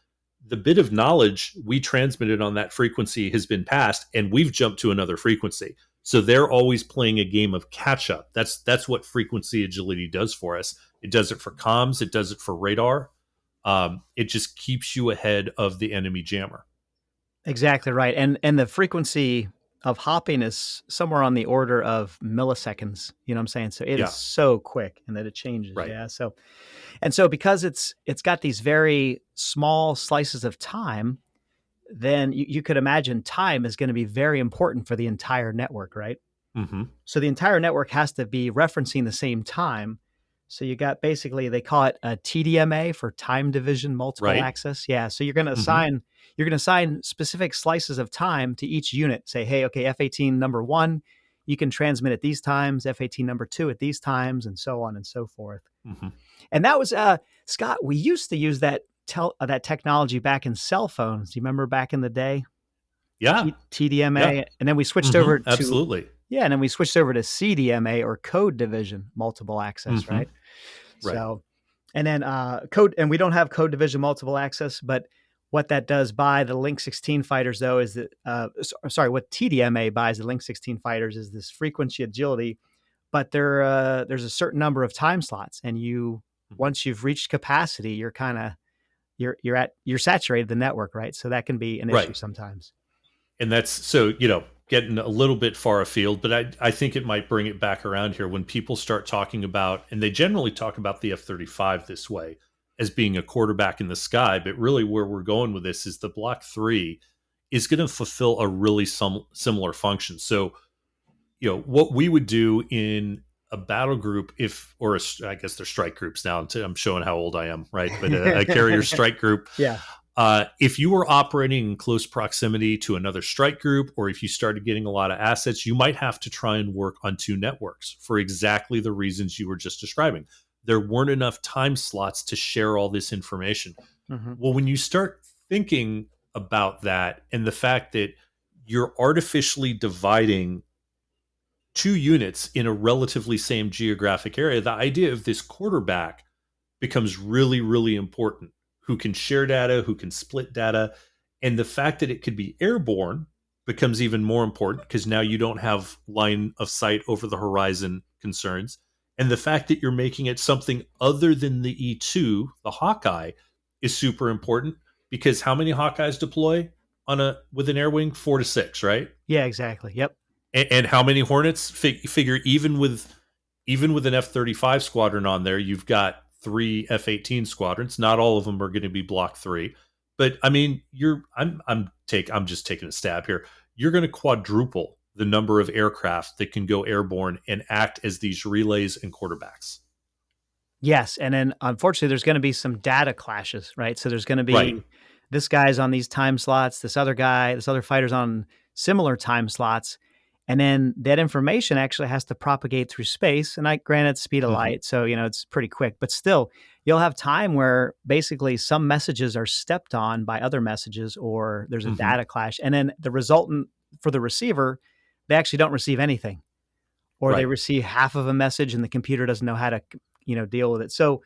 the bit of knowledge we transmitted on that frequency has been passed and we've jumped to another frequency. So they're always playing a game of catch up. That's what frequency agility does for us. It does it for comms. It does it for radar. It just keeps you ahead of the enemy jammer. Exactly right. And the frequency of hopping is somewhere on the order of milliseconds. You know what I'm saying? So it is so quick and that it changes. Right. Yeah. So because it's got these very small slices of time, then you could imagine time is going to be very important for the entire network, right? Mm-hmm. So the entire network has to be referencing the same time. So you got basically, they call it a TDMA for time division multiple access. Yeah. So you're going to assign specific slices of time to each unit. Say, hey, okay, F-18 number 1, you can transmit at these times, F-18 number 2 at these times, and so on and so forth. Mm-hmm. And that was, Scott, we used to use that technology back in cell phones. Do you remember back in the day? Yeah. TDMA. Yeah. And then we switched over to... Absolutely. Yeah, and then we switched over to CDMA, or code division multiple access, right? Right. So, and then code, and we don't have code division multiple access, but what that does by the Link 16 fighters, though, is that, what TDMA buys the Link 16 fighters is this frequency agility, but there's a certain number of time slots, and once you've reached capacity, you're you're saturated the network, right? So that can be an issue sometimes. And that's getting a little bit far afield, but I think it might bring it back around here when people start talking about, and they generally talk about the F-35 this way as being a quarterback in the sky, but really where we're going with this is the Block 3 is going to fulfill a really similar function. So, what we would do in a battle group, I guess they're strike groups now. I'm showing how old I am, right? But a carrier strike group. Yeah. If you were operating in close proximity to another strike group, or if you started getting a lot of assets, you might have to try and work on 2 networks for exactly the reasons you were just describing. There weren't enough time slots to share all this information. Mm-hmm. Well, when you start thinking about that and the fact that you're artificially dividing 2 units in a relatively same geographic area, the idea of this quarterback becomes really, really important. Who can share data, who can split data. And the fact that it could be airborne becomes even more important because now you don't have line of sight over the horizon concerns. And the fact that you're making it something other than the E2, the Hawkeye, is super important because how many Hawkeyes deploy with an air wing? 4 to 6, right? Yeah, exactly. Yep. And how many Hornets? Figure even with an F-35 squadron on there, you've got 3 F-18 squadrons. Not all of them are going to be Block 3, but I mean, I'm just taking a stab here. You're going to quadruple the number of aircraft that can go airborne and act as these relays and quarterbacks. Yes, and then unfortunately, there's going to be some data clashes, right? So there's going to be this guy's on these time slots, this other fighter's on similar time slots, And then that information actually has to propagate through space. And granted, speed of light, so it's pretty quick. But still, you'll have time where basically some messages are stepped on by other messages, or there's a data clash, and then the resultant for the receiver, they actually don't receive anything, or they receive half of a message, and the computer doesn't know how to deal with it. So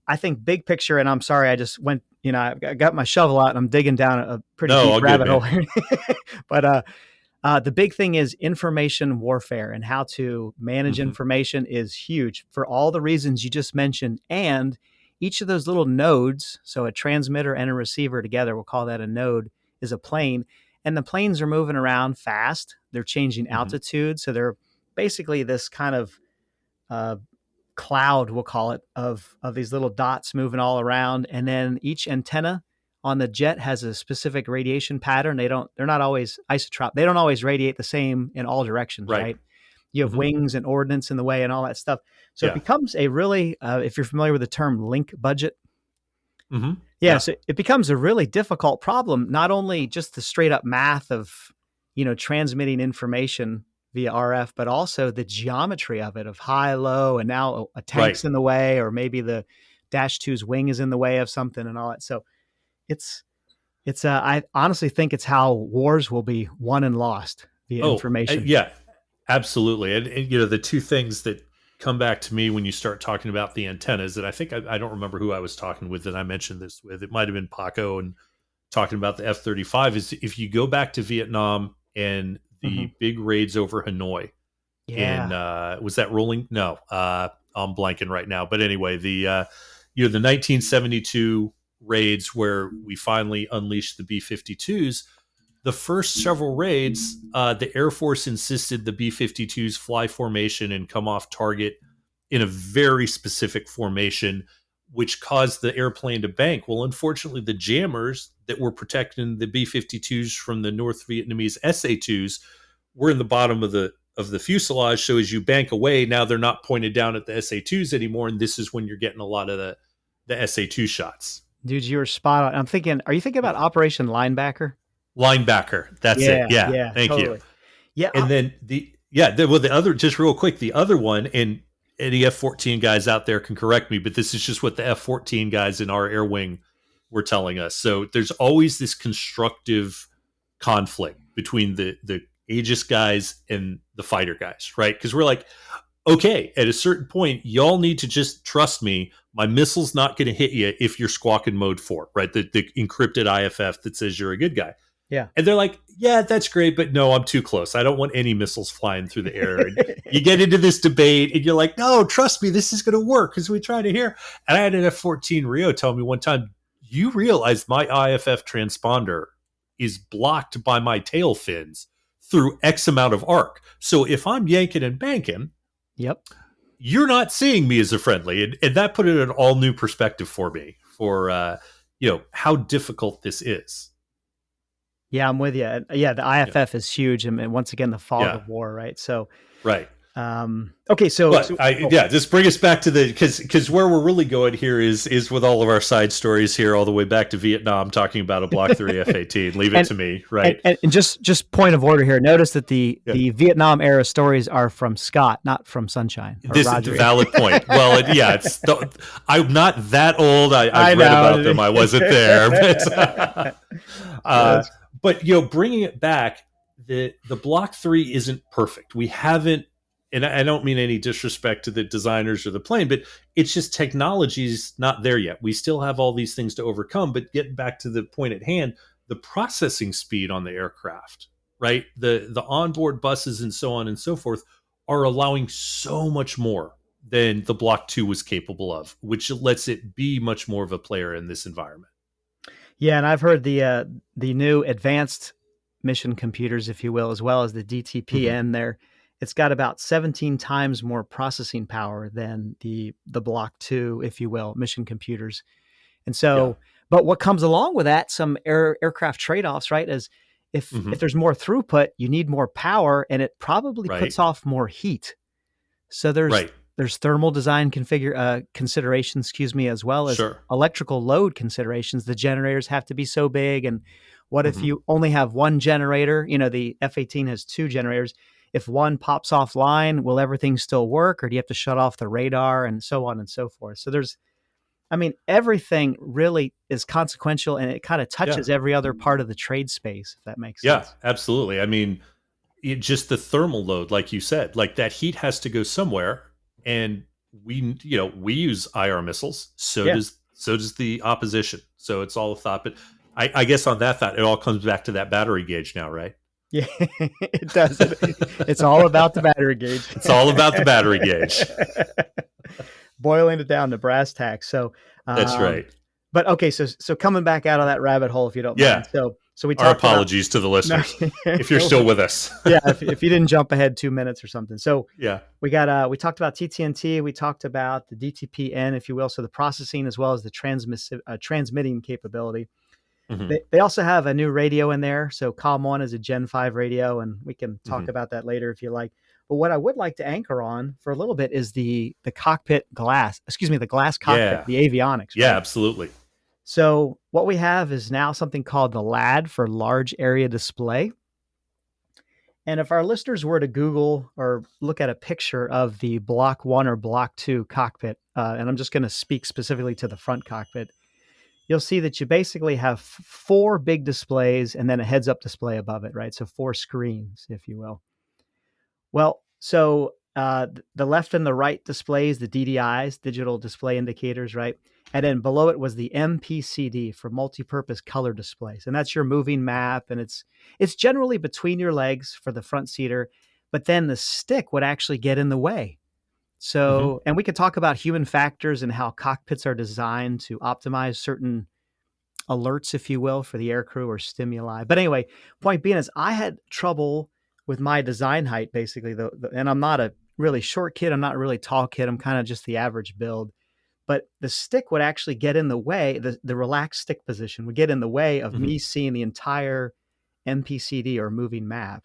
I think big picture, and I'm sorry, I just went, I got my shovel out and I'm digging down a pretty deep rabbit hole here. But the big thing is information warfare, and how to manage information is huge for all the reasons you just mentioned. And each of those little nodes, so a transmitter and a receiver together, we'll call that a node, is a plane. And the planes are moving around fast. They're changing altitude. So they're basically this kind of cloud, we'll call it, of these little dots moving all around. And then each antenna on the jet has a specific radiation pattern. They're not always isotropic. They don't always radiate the same in all directions, right? You have wings and ordnance in the way and all that stuff. So it becomes a really, if you're familiar with the term link budget, so it becomes a really difficult problem, not only just the straight up math of, transmitting information via RF, but also the geometry of it, of high, low, and now a tank's in the way, or maybe the Dash 2's wing is in the way of something and all that. So it's I honestly think it's how wars will be won and lost via information. Yeah, absolutely. And the two things that come back to me when you start talking about the antennas, and I think I don't remember who I was talking with that I mentioned this with. It might have been Paco, and talking about the F-35 is, if you go back to Vietnam and the big raids over Hanoi, in was that rolling? No, I'm blanking right now. But anyway, the 1972 raids where we finally unleashed the B-52s. The first several raids, the Air Force insisted the B-52s fly formation and come off target in a very specific formation, which caused the airplane to bank. Well, unfortunately, the jammers that were protecting the B-52s from the North Vietnamese SA-2s were in the bottom of the fuselage. So as you bank away, now they're not pointed down at the SA-2s anymore, and this is when you're getting a lot of the SA-2 shots. Dude, you were spot on. I'm thinking, are you thinking about Operation Linebacker? Linebacker. That's it. Yeah. Thank you. Yeah. And then the other, just real quick, the other one, and any F-14 guys out there can correct me, but this is just what the F-14 guys in our air wing were telling us. So there's always this constructive conflict between the Aegis guys and the fighter guys, right? Because we're like, okay, at a certain point, y'all need to just trust me. My missile's not going to hit you if you're squawking mode 4, right? The encrypted IFF that says you're a good guy. Yeah. And they're like, yeah, that's great, but no, I'm too close. I don't want any missiles flying through the air. And you get into this debate and you're like, no, trust me, this is going to work because we try to hear. And I had an F-14 Rio tell me one time, you realize my IFF transponder is blocked by my tail fins through X amount of arc. So if I'm yanking and banking, you're not seeing me as a friendly. And that put it in an all new perspective for me for, how difficult this is. Yeah, I'm with you. Yeah, the IFF is huge, and once again, the fog of war, right? So, right. Okay, just bring us back to because where we're really going here is with all of our side stories here, all the way back to Vietnam, talking about a Block 3 F-18. Leave it to me, right? And just point of order here. Notice that the Vietnam era stories are from Scott, not from Sunshine. This is a valid point. Well, I'm not that old. I've read about them. I wasn't there, but bringing it back, the Block 3 isn't perfect. We haven't. And I don't mean any disrespect to the designers or the plane, but it's just technology's not there yet. We still have all these things to overcome. But getting back to the point at hand, the processing speed on the aircraft, right? The onboard buses and so on and so forth are allowing so much more than the Block 2 was capable of, which lets it be much more of a player in this environment. Yeah, and I've heard the new advanced mission computers, if you will, as well as the DTPN it's got about 17 times more processing power than the Block 2, if you will, mission computers. And so, but what comes along with that, some aircraft trade-offs, right, is if there's more throughput, you need more power, and it probably puts off more heat. So there's thermal design considerations, as well as electrical load considerations. The generators have to be so big, and what if you only have one generator? The F-18 has 2 generators. if one pops offline, will everything still work, or do you have to shut off the radar, and so on and so forth. So everything really is consequential, and it kind of touches every other part of the trade space, if that makes sense. Yeah, absolutely. I mean, just the thermal load, like you said, like that heat has to go somewhere, and we use IR missiles. So does the opposition. So it's all a thought. But I guess on that thought, it all comes back to that battery gauge now, right? Yeah, it does. It's all about the battery gauge. It's all about the battery gauge. Boiling it down to brass tacks. So that's right. But okay, so coming back out of that rabbit hole, if you don't mind. So we talked. Our apologies to the listeners if you're still with us. If you didn't jump ahead 2 minutes or something. So we talked about TTNT. We talked about the DTPN, if you will, so the processing as well as the transmitting capability. Mm-hmm. They also have a new radio in there. So COM1 is a Gen 5 radio, and we can talk about that later if you like. But what I would like to anchor on for a little bit is the cockpit glass. Excuse me, the glass cockpit, the avionics. Yeah, right? Absolutely. So what we have is now something called the LAD, for large area display. And if our listeners were to Google or look at a picture of the Block 1 or Block 2 cockpit, and I'm just going to speak specifically to the front cockpit, you'll see that you basically have 4 big displays and then a heads-up display above it, right? So 4 screens, if you will. Well, so the left and the right displays, the DDIs, digital display indicators, right? And then below it was the MPCD, for multi-purpose color displays. And that's your moving map. And it's generally between your legs for the front seater, but then the stick would actually get in the way. So, and we could talk about human factors and how cockpits are designed to optimize certain alerts, if you will, for the aircrew or stimuli. But anyway, point being is I had trouble with my design height, basically, and I'm not a really short kid. I'm not a really tall kid. I'm kind of just the average build. But the stick would actually get in the way, the relaxed stick position would get in the way of me seeing the entire MPCD or moving map.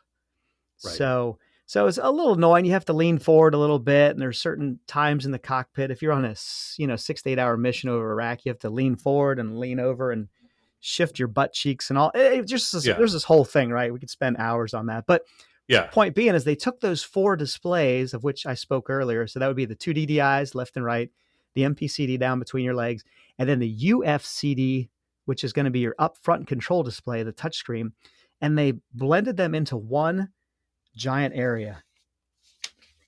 Right. So it's a little annoying. You have to lean forward a little bit, and there's certain times in the cockpit. If you're on a 6 to 8 hour mission over Iraq, you have to lean forward and lean over and shift your butt cheeks and all. There's this whole thing, right? We could spend hours on that. But point being is they took those 4 displays of which I spoke earlier. So that would be the 2 DDIs left and right, the MPCD down between your legs, and then the UFCD, which is going to be your up front control display, the touchscreen. And they blended them into one giant area.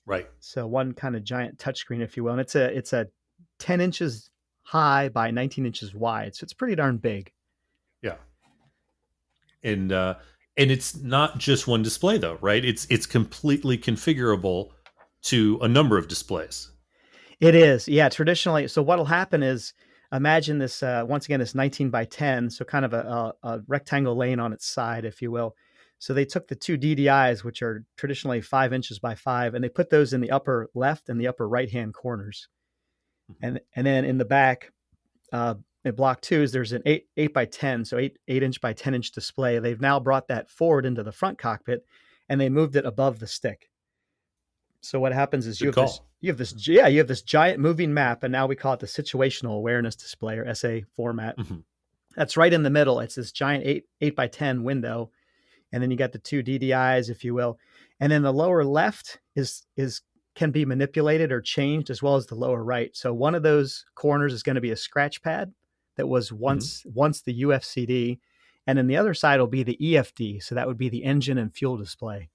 Right. So one kind of giant touchscreen, if you will. And it's a 10 inches high by 19 inches wide. So it's pretty darn big. Yeah. And it's not just one display though, right? It's completely configurable to a number of displays. It is. Yeah. Traditionally. So what'll happen is, imagine this, once again, this 19 by 10. So kind of a rectangle lane on its side, if you will. So they took the 2 DDIs, which are traditionally 5 inches by 5, and they put those in the upper left and the upper right-hand corners. And then in the back, in Block 2, there's an 8 by 10, so 8 inch by 10 inch display. They've now brought that forward into the front cockpit, and they moved it above the stick. So what happens is you have this giant moving map, and now we call it the situational awareness display, or SA format. That's right in the middle. It's this giant 8 by 10 window. And then you got the 2 DDIs, if you will. And then the lower left can be manipulated or changed, as well as the lower right. So one of those corners is going to be a scratch pad that was once the UFCD. And then the other side will be the EFD. So that would be the engine and fuel display.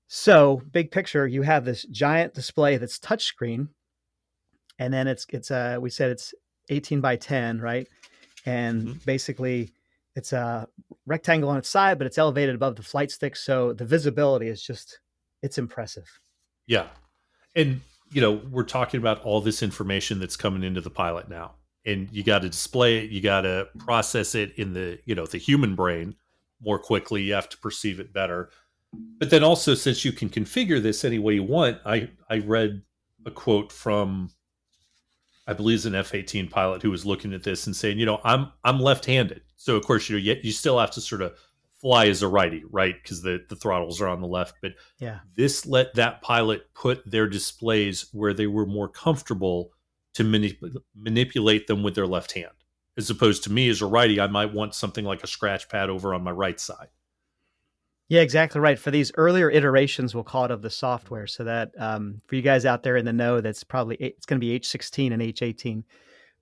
So big picture, you have this giant display that's touchscreen. And then we said it's 18 by 10, right? And basically it's a rectangle on its side, but it's elevated above the flight stick. So the visibility is it's impressive. Yeah. And, we're talking about all this information that's coming into the pilot now, and you got to display it. You got to process it in the human brain more quickly. You have to perceive it better. But then also, since you can configure this any way you want, I read a quote from, I believe it's an F-18 pilot who was looking at this and saying, I'm left-handed. So of course, you still have to sort of fly as a righty, right? Because the throttles are on the left. But this let that pilot put their displays where they were more comfortable to manipulate them with their left hand. As opposed to me as a righty, I might want something like a scratch pad over on my right side. Yeah, exactly right. For these earlier iterations, we'll call it, of the software, so that for you guys out there in the know, that's probably it's going to be H16 and H18.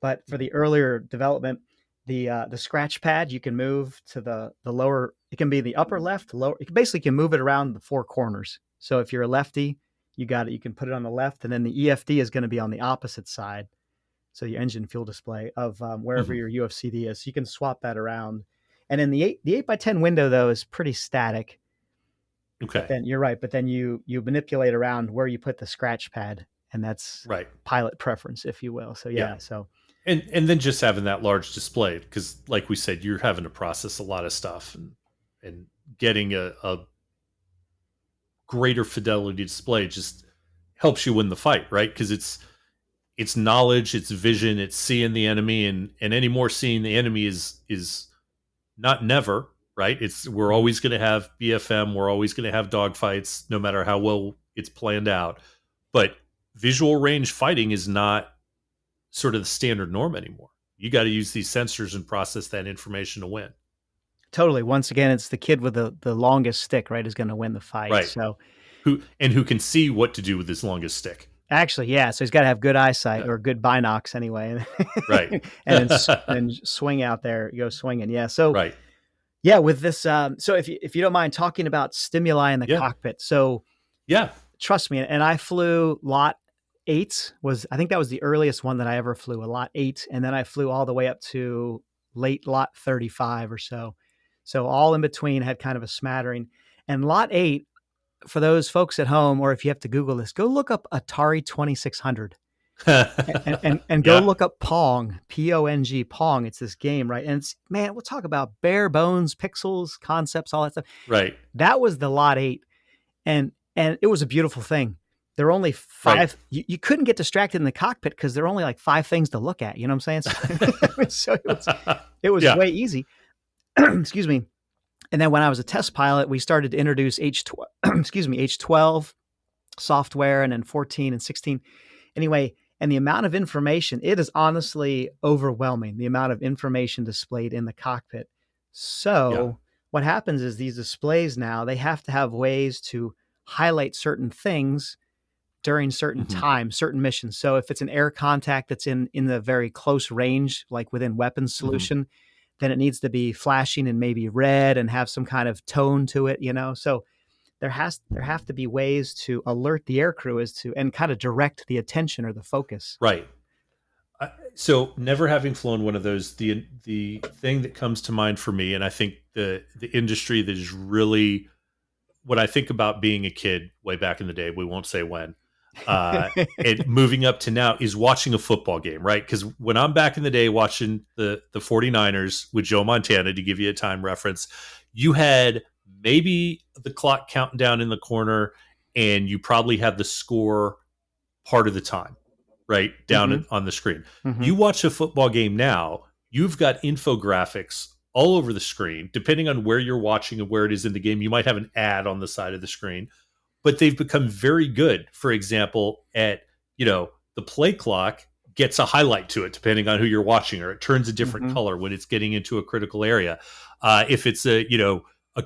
But for the earlier development, the scratch pad you can move to the lower. It can be the upper left, lower. You can basically move it around the four corners. So if you're a lefty, you got it. You can put it on the left, and then the EFD is going to be on the opposite side. So your engine fuel display of wherever Mm-hmm. your UFCD is. So you can swap that around. And then the 8x10 window though is pretty static. But Okay. then you're right. But then you manipulate around where you put the scratch pad, and that's Right. pilot preference, if you will. So Yeah. yeah. So And then just having that large display, because like we said, you're having to process a lot of stuff, and getting a greater fidelity display just helps you win the fight, right? Because it's knowledge, it's vision, it's seeing the enemy, and any more seeing the enemy is not never, right? It's we're mhm. always going to have BFM, we're always going to have dogfights, no matter how well it's planned out. But visual range fighting is not sort of the standard norm anymore. You got to use these sensors and process that information to win. Totally. Once again, it's the kid with the longest stick, right, is going to win the fight. Right. So Who can see what to do with his longest stick. actually, yeah. So he's got to have good eyesight, Yeah. or good binocs anyway, Right. and then swing out there, go swinging. Yeah. So Right. yeah, with this, so if you don't mind talking about stimuli in the Yeah. cockpit, so Yeah. trust me, and I flew Lot 8. I think that was the earliest one that I ever flew, a Lot 8, and then I flew all the way up to late Lot 35 or so. So all in between had kind of a smattering. And Lot 8, for those folks at home, or if you have to Google this, go look up Atari 2600, and go Yeah. look up Pong, Pong, Pong. It's this game, right? And it's, man, we'll talk about bare bones, pixels, concepts, all that stuff. Right. That was the Lot 8, and it was a beautiful thing. There are only Right. five. You couldn't get distracted in the cockpit because there are only like five things to look at. You know what I'm saying? So it was Yeah. way easy. Excuse me. And then when I was a test pilot, we started to introduce H12 software, and then 14 and 16. Anyway, and the amount of information, it is honestly overwhelming, the amount of information displayed in the cockpit. Yeah. So what happens is these displays now, they have to have ways to highlight certain things during certain Hmm. times, certain missions. So if it's an air contact that's in the very close range, like within weapons Hmm. solution, then it needs to be flashing and maybe red and have some kind of tone to it, you know? So there have to be ways to alert the aircrew as to, and kind of direct the attention or the focus. Right. So never having flown one of those, the thing that comes to mind for me, and I think the industry that is really what I think about being a kid way back in the day, we won't say when, uh, and moving up to now, is watching a football game, right? Because when I'm back in the day watching the 49ers with Joe Montana, to give you a time reference, you had maybe the clock counting down in the corner, and you probably had the score part of the time, right? Mm-hmm. Down on the screen. Mm-hmm. You watch a football game now, you've got infographics all over the screen. Depending on where you're watching and where it is in the game, you might have an ad on the side of the screen, but they've become very good. For example, at, the play clock gets a highlight to it depending on who you're watching, or it turns a different Mm-hmm. color when it's getting into a critical area. If it's a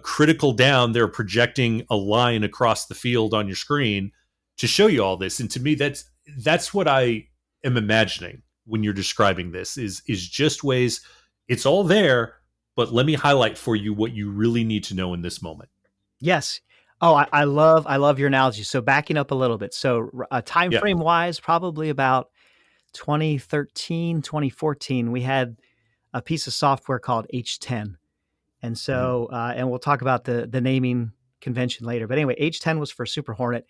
critical down, they're projecting a line across the field on your screen to show you all this. And to me, that's what I am imagining when you're describing this, is just ways, it's all there, but let me highlight for you what you really need to know in this moment. Yes. Oh, I love your analogy. So backing up a little bit. So time Yeah. frame wise, probably about 2013, 2014, we had a piece of software called H10. And Hmm. so, and we'll talk about the naming convention later. But anyway, H10 was for Super Hornet.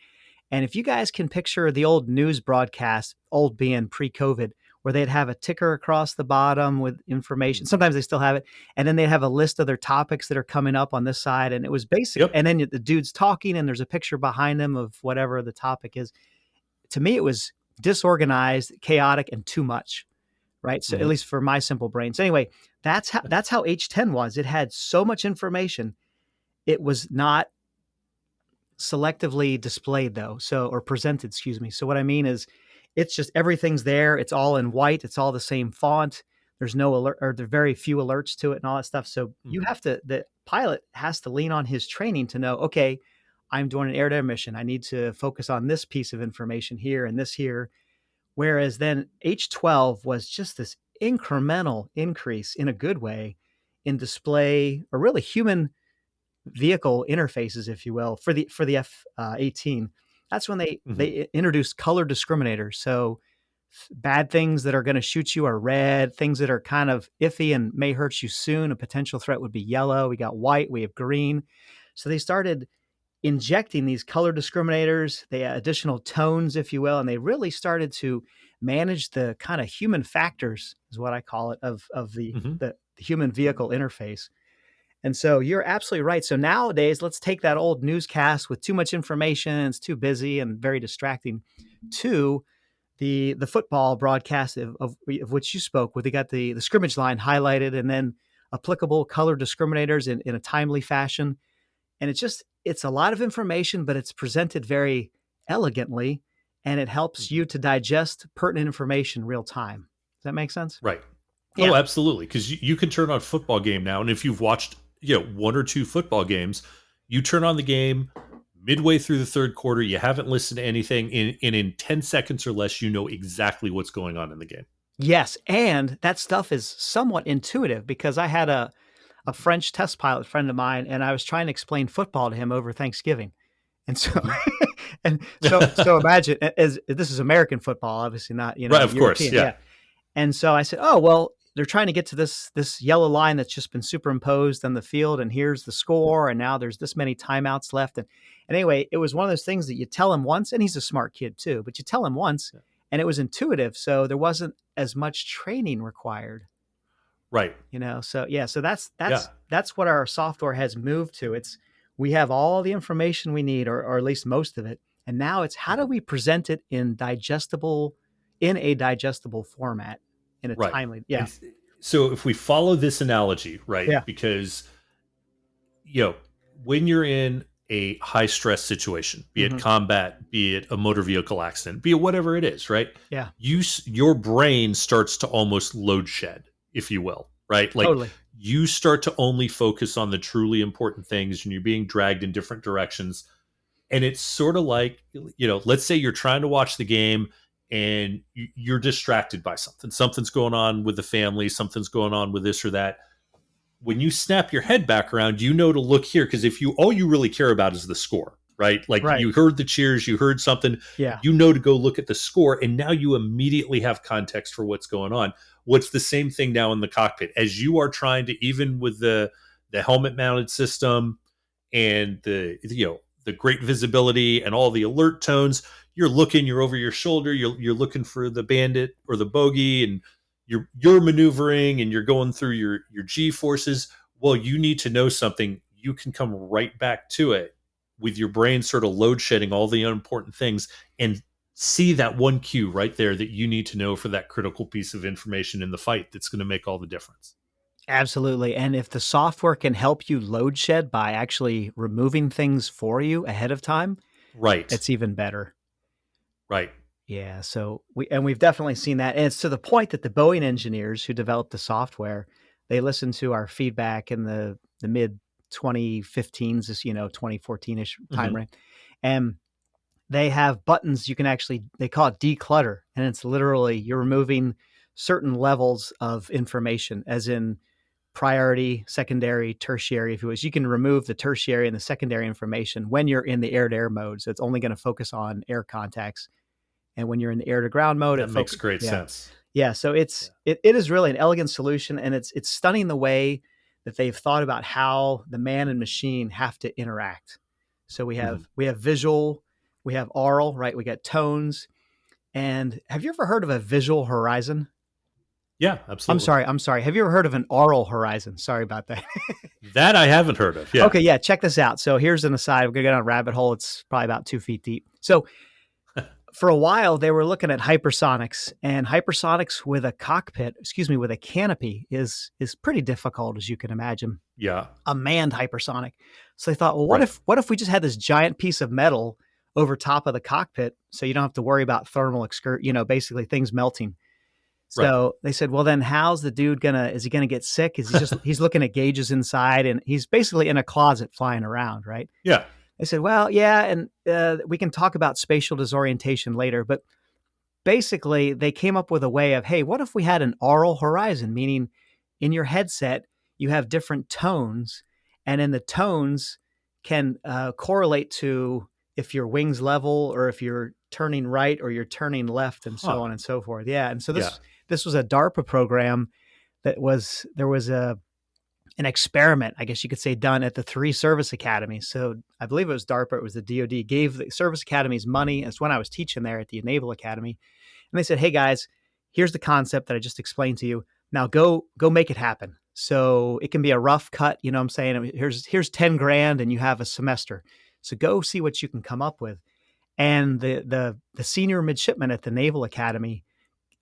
And if you guys can picture the old news broadcast, old being pre-COVID, where they'd have a ticker across the bottom with information. Sometimes they still have it. And then they'd have a list of their topics that are coming up on this side. And it was basic. Yep. And then the dude's talking, and there's a picture behind him of whatever the topic is. To me, it was disorganized, chaotic, and too much. Right. So at Hmm. least for my simple brain. So anyway, that's how H10 was. It had so much information. It was not selectively displayed though, so, or presented, excuse me. So what I mean is, it's just everything's there, it's all in white, it's all the same font, There's no alert, or there are very few alerts to it and all that stuff. So you have to, the pilot has to lean on his training to know, okay, I'm doing an air-to-air mission. I need to focus on this piece of information here and this here. Whereas then H-12 was just this incremental increase in a good way in display, or really human vehicle interfaces, if you will, for the F-18. That's when they introduced color discriminators. So bad things that are going to shoot you are red. Things that are kind of iffy and may hurt you soon, a potential threat, would be yellow. We got white. We have green. So they started injecting these color discriminators, the additional tones, if you will, and they really started to manage the kind of human factors, is what I call it, of the human vehicle interface. And so you're absolutely right. So nowadays, let's take that old newscast with too much information, it's too busy and very distracting, to the football broadcast of which you spoke with. They got the scrimmage line highlighted and then applicable color discriminators in a timely fashion. And it's a lot of information, but it's presented very elegantly, and it helps you to digest pertinent information real time. Does that make sense? Right. Yeah. Oh, absolutely. Because you can turn on a football game now, and if you've watched one or two football games, you turn on the game midway through the third quarter, you haven't listened to anything, and in 10 seconds or less, you know exactly what's going on in the game. Yes, and that stuff is somewhat intuitive, because I had a French test pilot friend of mine, and I was trying to explain football to him over Thanksgiving. And so, so imagine, as this is American football, obviously not, right, of course, yeah. And so I said, oh, well, they're trying to get to this yellow line that's just been superimposed on the field, and here's the score, and now there's this many timeouts left. And anyway, it was one of those things that you tell him once, and he's a smart kid too, but you tell him once, and it was intuitive, so there wasn't as much training required. Right. So that's what our software has moved to. We have all the information we need, or at least most of it. And now it's, how do we present it in a digestible format, in a timely. Yeah. And so if we follow this analogy, right? Yeah. Because, when you're in a high stress situation, be it combat, be it a motor vehicle accident, be it whatever it is, right? Yeah. Your brain starts to almost load shed, if you will, right? Like, totally. You start to only focus on the truly important things, and you're being dragged in different directions. And it's sort of like, let's say you're trying to watch the game and you're distracted by something. Something's going on with the family. Something's going on with this or that. When you snap your head back around, to look here, because all you really care about is the score, right? Like, you heard the cheers, you heard something, to go look at the score, and now you immediately have context for what's going on. What's the same thing now in the cockpit, as you are trying to, even with the helmet mounted system and the great visibility and all the alert tones, you're over your shoulder, you're looking for the bandit or the bogey, and you're maneuvering, and you're going through your G forces. Well, you need to know something, you can come right back to it with your brain sort of load shedding all the unimportant things, and see that one cue right there that you need to know for that critical piece of information in the fight that's going to make all the difference. Absolutely. And if the software can help you load shed by actually removing things for you ahead of time, right, it's even better. Right. Yeah. So we've definitely seen that. And it's to the point that the Boeing engineers who developed the software, they listened to our feedback in the mid 2015s, 2014-ish time range. And they have buttons you can actually, they call it declutter. And it's literally, you're removing certain levels of information, as in priority, secondary, tertiary, if you wish. You can remove the tertiary and the secondary information when you're in the air-to-air mode. So it's only going to focus on air contacts. And when you're in the air-to-ground mode, that makes great sense. Yeah, so it is really an elegant solution, and it's stunning the way that they've thought about how the man and machine have to interact. So we have visual, we have aural, right? We got tones. And have you ever heard of a visual horizon? Yeah, absolutely. I'm sorry. Have you ever heard of an aural horizon? Sorry about that. That I haven't heard of. Yeah. Okay, yeah, check this out. So here's an aside. We're going to get on a rabbit hole. It's probably about 2 feet deep. So for a while, they were looking at hypersonics, and hypersonics with a cockpit, with a canopy is pretty difficult, as you can imagine. Yeah. A manned hypersonic. So they thought, well, what if we just had this giant piece of metal over top of the cockpit, so you don't have to worry about thermal basically things melting. Right. So they said, well, then how's the dude is he gonna get sick? He's looking at gauges inside, and he's basically in a closet flying around, right? Yeah. They said, well, yeah, and we can talk about spatial disorientation later, but basically they came up with a way of, hey, what if we had an aural horizon, meaning in your headset you have different tones, and then the tones can correlate to if your wings level or if you're turning right or you're turning left, and so on and so forth. Yeah, and so this was a DARPA program there was an experiment, I guess you could say, done at the 3 service academies. So I believe it was DARPA, it was the DoD, gave the service academies money. It's when I was teaching there at the Naval Academy. And they said, hey guys, here's the concept that I just explained to you. Now go make it happen. So it can be a rough cut, you know what I'm saying? Here's 10 grand and you have a semester. So go see what you can come up with. And the senior midshipmen at the Naval Academy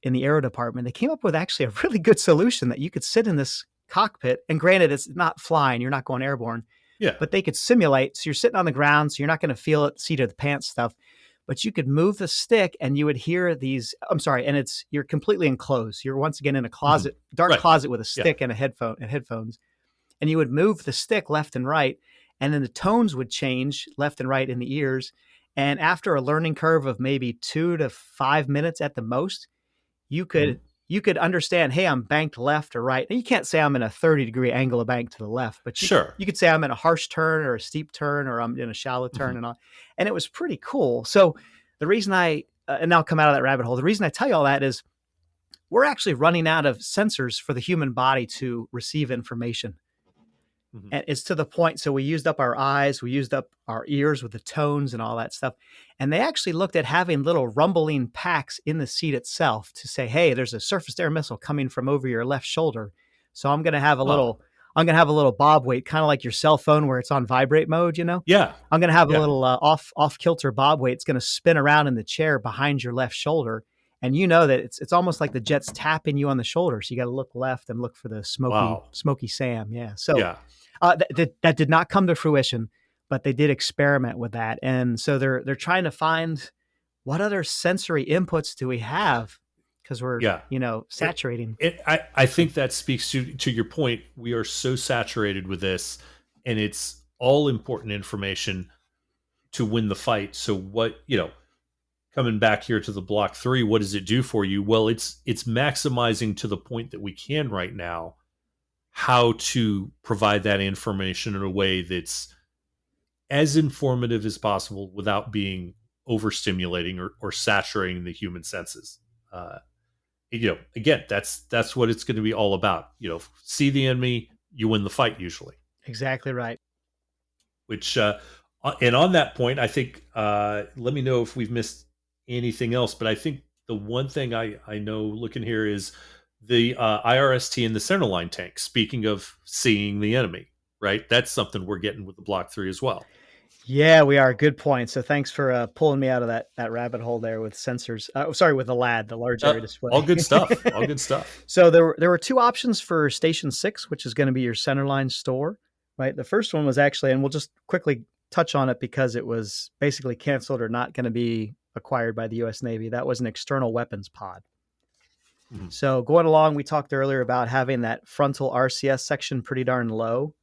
in the aero department, they came up with actually a really good solution that you could sit in this cockpit, and granted, it's not flying, you're not going airborne, but they could simulate. So you're sitting on the ground, so you're not going to feel it, seat of the pants stuff, but you could move the stick and you would hear these. I'm sorry, and you're completely enclosed. You're once again in a closet, dark closet with a stick and a headphones, and you would move the stick left and right, and then the tones would change left and right in the ears. And after a learning curve of maybe 2 to 5 minutes at the most, you could understand, hey, I'm banked left or right. And you can't say I'm in a 30-degree angle of bank to the left, but you could say I'm in a harsh turn or a steep turn, or I'm in a shallow turn and all. And it was pretty cool. So the reason and I'll come out of that rabbit hole. The reason I tell you all that is we're actually running out of sensors for the human body to receive information. And it's to the point. So we used up our eyes, we used up our ears with the tones and all that stuff. And they actually looked at having little rumbling packs in the seat itself to say, hey, there's a surface air missile coming from over your left shoulder. So I'm going to have a little bob weight, kind of like your cell phone where it's on vibrate mode, you know? Yeah. I'm going to have a little off kilter bob weight. It's going to spin around in the chair behind your left shoulder. And you know that it's almost like the jet's tapping you on the shoulder. So you got to look left and look for the smoky Sam. Yeah. So that did not come to fruition, but they did experiment with that. And so they're trying to find what other sensory inputs do we have, because we're, saturating. I think that speaks to your point. We are so saturated with this, and it's all important information to win the fight. So what, coming back here to the Block 3, what does it do for you? Well, it's maximizing to the point that we can right now how to provide that information in a way that's as informative as possible without being overstimulating or saturating the human senses. Again, that's what it's going to be all about. See the enemy, you win the fight usually. Exactly right. Which, and on that point, I think, let me know if we've missed anything else, but I think the one thing I know looking here is the IRST and the centerline tank. Speaking of seeing the enemy, right? That's something we're getting with the Block 3 as well. Yeah, we are. Good point. So thanks for pulling me out of that rabbit hole there with sensors. With the LAD, the large area display. All good stuff. All good stuff. So there were 2 options for Station 6, which is going to be your centerline store, right? The first one was actually, and we'll just quickly touch on it because it was basically canceled or not going to be acquired by the U.S. Navy. That was an external weapons pod. Mm-hmm. So going along, we talked earlier about having that frontal RCS section pretty darn low.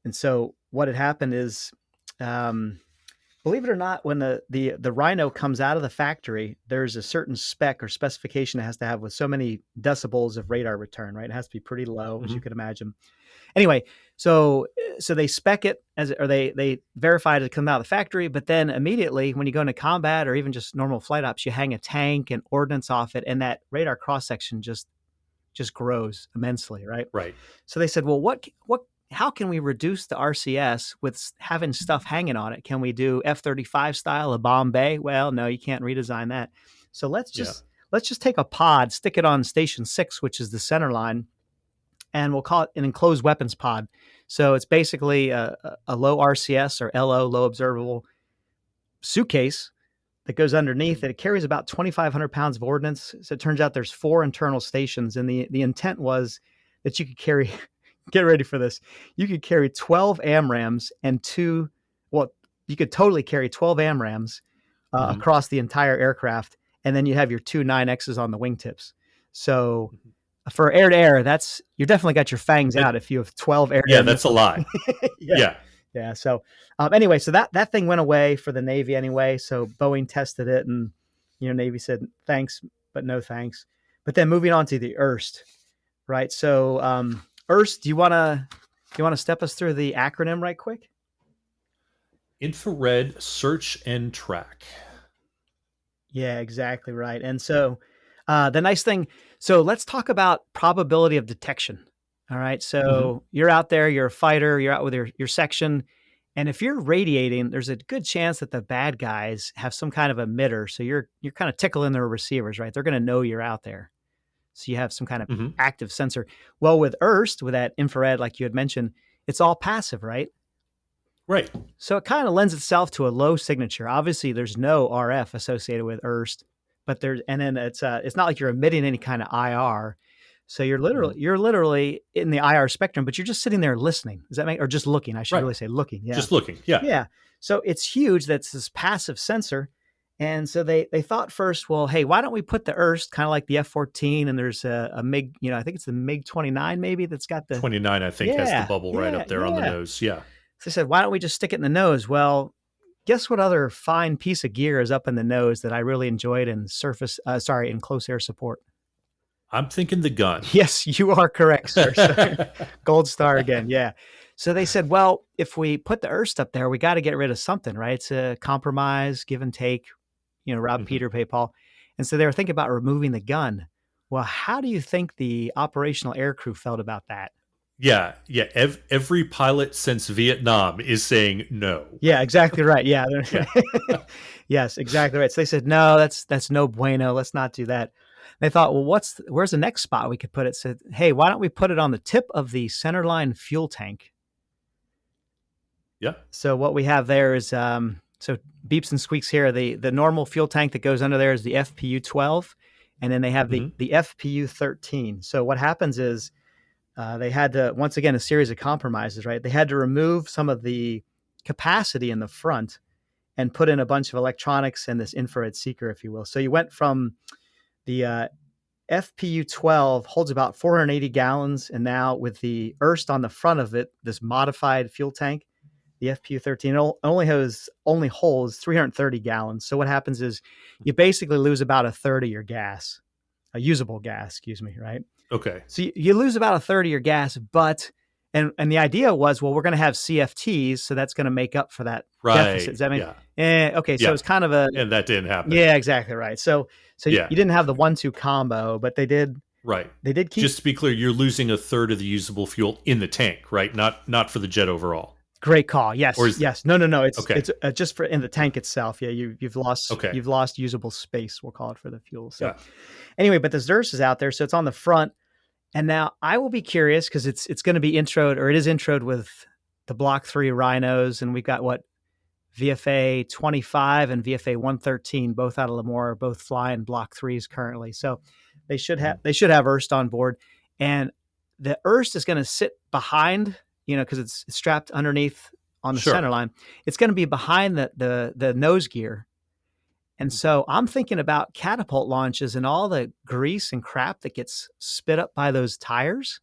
And so what had happened is, believe it or not, when the Rhino comes out of the factory, there's a certain spec or specification it has to have with so many decibels of radar return, right? It has to be pretty low, as you could imagine. Anyway, so they spec it they verify it come out of the factory, but then immediately when you go into combat or even just normal flight ops, you hang a tank and ordnance off it, and that radar cross section just grows immensely, right? Right. So they said, well, how can we reduce the RCS with having stuff hanging on it? Can we do F-35 style, a bomb bay? Well, no, you can't redesign that. So let's just take a pod, stick it on Station 6, which is the center line, and we'll call it an enclosed weapons pod. So it's basically a low RCS or LO, low observable suitcase that goes underneath it. It carries about 2,500 pounds of ordnance. So it turns out there's 4 internal stations, and the intent was that you could carry, get ready for this, you could carry 12 AMRAAMs and you could totally carry 12 AMRAAMs across the entire aircraft and then you have your two 9Xs on the wingtips. So for air to air, you definitely got your fangs out if you have 12 air to air that's missiles. a lot. Yeah. Yeah. So anyway, so that thing went away for the Navy anyway. So Boeing tested it, and Navy said thanks, but no thanks. But then moving on to the IRST, right? So IRST, do you want to step us through the acronym right quick? Infrared Search and Track. Yeah, exactly right. And so the nice thing, so let's talk about probability of detection. All right. So you're out there, you're a fighter, you're out with your section. And if you're radiating, there's a good chance that the bad guys have some kind of emitter. So you're kind of tickling their receivers, right? They're going to know you're out there. So you have some kind of active sensor. Well, with IRST, with that infrared, like you had mentioned, it's all passive, right? Right. So it kind of lends itself to a low signature. Obviously, there's no RF associated with IRST, but it's not like you're emitting any kind of IR. So you're literally in the IR spectrum, but you're just sitting there listening. Does that make, or just looking? I should really say looking. Yeah. Just looking. Yeah. Yeah. So it's huge. That's this passive sensor. And so they thought first, well, hey, why don't we put the IRST kind of like the F-14, and there's a MiG, I think it's the MiG-29 maybe that's got the 29, I think, has the bubble right up there on the nose. Yeah. So they said, why don't we just stick it in the nose? Well, guess what other fine piece of gear is up in the nose that I really enjoyed in in close air support? I'm thinking the gun. Yes, you are correct, sir. Gold star again. Yeah. So they said, well, if we put the IRST up there, we got to get rid of something, right? It's a compromise, give and take, rob Peter, pay Paul. And so they were thinking about removing the gun. Well, how do you think the operational aircrew felt about that? Yeah. Every pilot since Vietnam is saying no. Yeah, exactly right. Yeah. Yes, exactly right. So they said, no, that's no bueno. Let's not do that. They thought, well, where's the next spot we could put it? Said, hey, why don't we put it on the tip of the centerline fuel tank? Yeah. So what we have there is, so beeps and squeaks here. The normal fuel tank that goes under there is the FPU-12, and then they have the FPU-13. So what happens is they had to, once again, a series of compromises, right? They had to remove some of the capacity in the front and put in a bunch of electronics and this infrared seeker, if you will. So you went from the FPU-12 holds about 480 gallons, and now with the IRST on the front of it, this modified fuel tank, the FPU-13 only holds 330 gallons. So what happens is you basically lose about a third of your gas, a usable gas, excuse me, right? Okay. So you lose about a third of your gas, but and the idea was, well, we're going to have CFTs, so that's going to make up for that deficit. Does that mean? Yeah. Okay, so it's kind of and that didn't happen. Yeah, exactly right. So you didn't have the 1-2 combo, but they did. Right. They did keep. Just to be clear, you're losing a third of the usable fuel in the tank, right? Not for the jet overall. Great call. Yes. Yes. No. It's okay. It's just for in the tank itself. Yeah. You've lost usable space. We'll call it, for the fuel. So anyway, but the ZERS is out there, so it's on the front. And now I will be curious because it's going to be introed, or it is introed with the Block 3 Rhinos, and we've got VFA 25 and VFA 113, both out of Lemoore, both flying Block 3s currently. So they should have IRST on board, and the IRST is going to sit behind, because it's strapped underneath on the center line. It's going to be behind the nose gear. And so I'm thinking about catapult launches and all the grease and crap that gets spit up by those tires.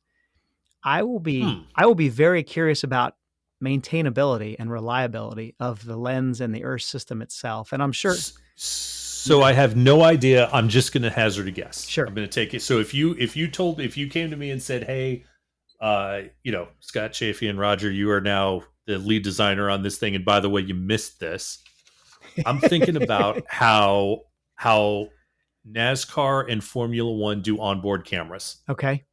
I will be very curious about maintainability and reliability of the lens and the IRST system itself. And I'm sure. So I have no idea. I'm just going to hazard a guess. Sure. I'm going to take it. So if you came to me and said, hey, Scott Chafee and Roger, you are now the lead designer on this thing, and by the way, you missed this. I'm thinking about how NASCAR and Formula One do onboard cameras. Okay.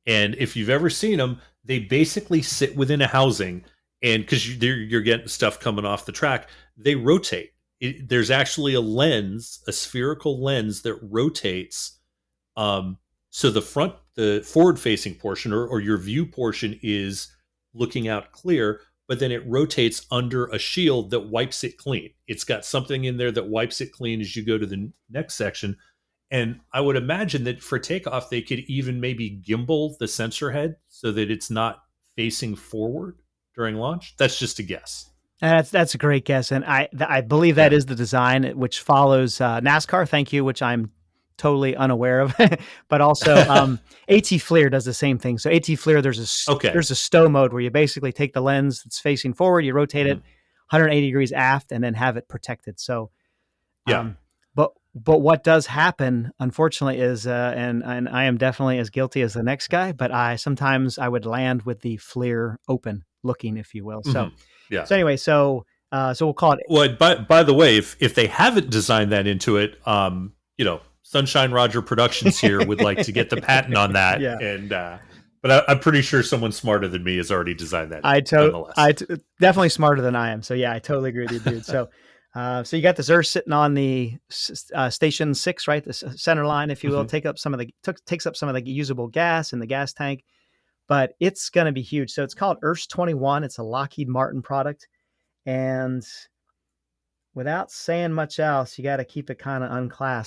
And if you've ever seen them, they basically sit within a housing, and because you're getting stuff coming off the track, they rotate. There's actually a spherical lens that rotates. So the forward-facing portion or your view portion is looking out clear, but then it rotates under a shield that wipes it clean. It's got something in there that wipes it clean as you go to the next section. And I would imagine that for takeoff, they could even maybe gimbal the sensor head so that it's not facing forward during launch. That's just a guess. That's a great guess, and I believe that Yeah. is the design which follows NASCAR. Thank you, which I'm totally unaware of, but also AT FLIR does the same thing. So AT FLIR, Okay. there's a stow mode where you basically take the lens that's facing forward, you rotate it Mhm. 180 degrees aft, and then have it protected. So, Yeah. but what does happen, unfortunately, is and I am definitely as guilty as the next guy, but I would land with the FLIR open, looking, if you will. Hmm. Yeah. So anyway, so we'll call it. Well, by the way, if they haven't designed that into it, Sunshine Roger Productions here would like to get the patent on that, Yeah, and but I'm pretty sure someone smarter than me has already designed that in, nonetheless. Definitely smarter than I am. So yeah, I totally agree with you, dude. So, so you got the Zerst sitting on the station 6, right? The center line, if you will, Hmm. takes up some of the usable gas in the gas tank, but it's going to be huge. So it's called Urs 21. It's a Lockheed Martin product, and without saying much else, you got to keep it kind of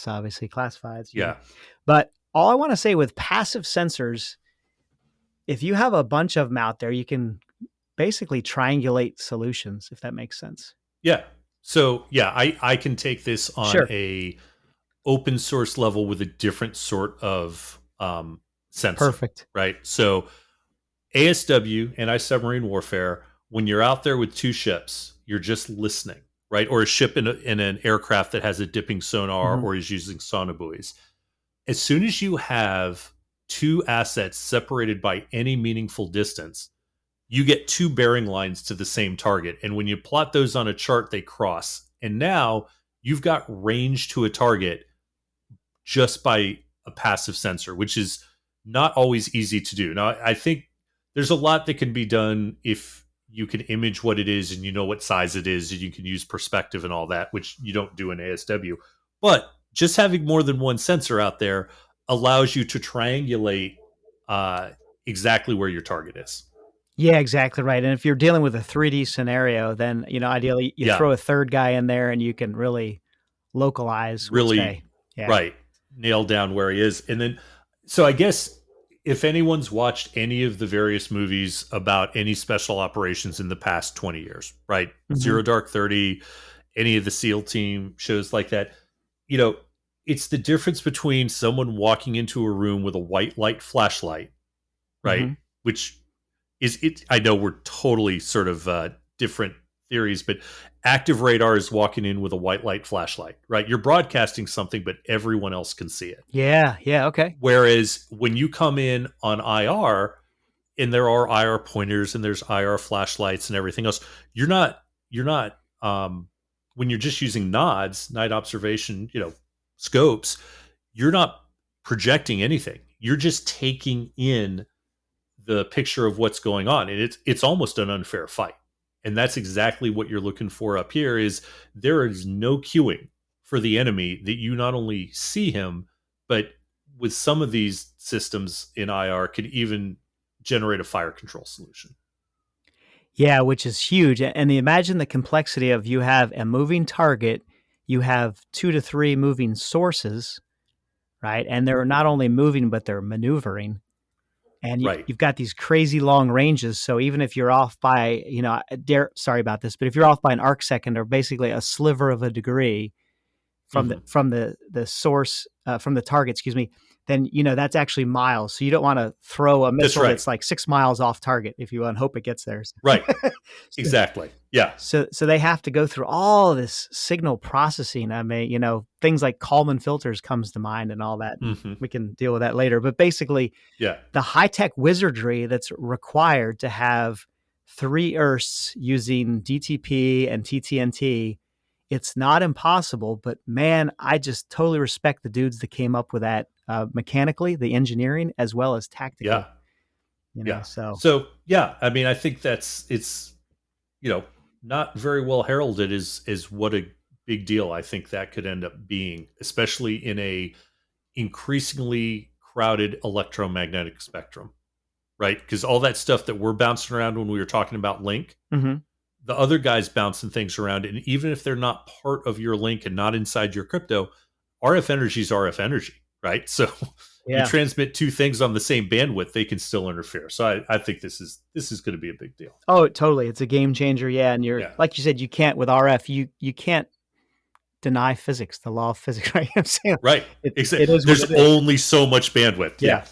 obviously classified. Yeah. But all I want to say with passive sensors, if you have a bunch of them out there, you can basically triangulate solutions, if that makes sense. Yeah. So yeah, I can take this on Sure. a open source level with a different sort of sensor, Perfect. right? So ASW, anti-submarine warfare, when you're out there with two ships, you're just listening, right? Or a ship in an aircraft that has a dipping sonar Mm-hmm. or is using sonobuoys. As soon as you have two assets separated by any meaningful distance, you get two bearing lines to the same target. And when you plot those on a chart, they cross. And now you've got range to a target just by a passive sensor, which is not always easy to do. Now, I think there's a lot that can be done if you can image what it is and you know what size it is, and you can use perspective and all that, which you don't do in ASW. But just having more than one sensor out there allows you to triangulate uh, exactly where your target is. Yeah, exactly right. And if you're dealing with a 3D scenario, then ideally you Yeah, throw a third guy in there, and you can really localize, we'll really, say. Yeah. right, nail down where he is. And then so I guess if anyone's watched any of the various movies about any special operations in the past 20 years, right, Mm-hmm. Zero Dark 30, any of the SEAL team shows like that, you know it's the difference between someone walking into a room with a white light flashlight, right, Mm-hmm. which is it. I know we're totally sort of different theories, but active radar is walking in with a white light flashlight, right? You're broadcasting something, but everyone else can see it. Yeah. Yeah. Okay. Whereas when you come in on IR, and there are IR pointers and there's IR flashlights and everything else, you're not when you're just using nods, night observation, scopes, you're not projecting anything. You're just taking in the picture of what's going on, and it's almost an unfair fight. And that's exactly what you're looking for up here. Is there is no queuing for the enemy, that you not only see him, but with some of these systems in IR could even generate a fire control solution. Yeah, which is huge. And imagine the complexity of, you have a moving target, you have 2 to 3 moving sources, right? And they're not only moving, but they're maneuvering. And Right. you've got these crazy long ranges. So even if you're off by, sorry about this, but if you're off by an arc second, or basically a sliver of a degree from Hmm. the source, from the target, excuse me, then that's actually miles. So you don't want to throw a That's missile right. that's like 6 miles off target, if you want, hope it gets there. Right. So, Exactly. Yeah. so they have to go through all this signal processing. I mean, things like Kalman filters comes to mind and all that. And Hmm. we can deal with that later. But basically, Yeah. the high-tech wizardry that's required to have 3 Earths using DTP and TTNT, it's not impossible, but man, I just totally respect the dudes that came up with that, mechanically, the engineering, as well as Yeah. tactically. Yeah. So So yeah, I mean, I think it's you know not very well heralded is what a big deal I think that could end up being, especially in a increasingly crowded electromagnetic spectrum, right? Because all that stuff that we're bouncing around when we were talking about link, mhm. the other guys bouncing things around, and even if they're not part of your link and not inside your crypto, RF energy is RF energy, right? So you Yeah. transmit two things on the same bandwidth, they can still interfere. So I think this is going to be a big deal. Oh, totally. It's a game changer. Yeah. And you're, Yeah. like you said, you can't with RF, you can't deny physics, the law of physics, right? I'm saying Right. it Exactly. is what There's it is. only so much bandwidth. Yeah.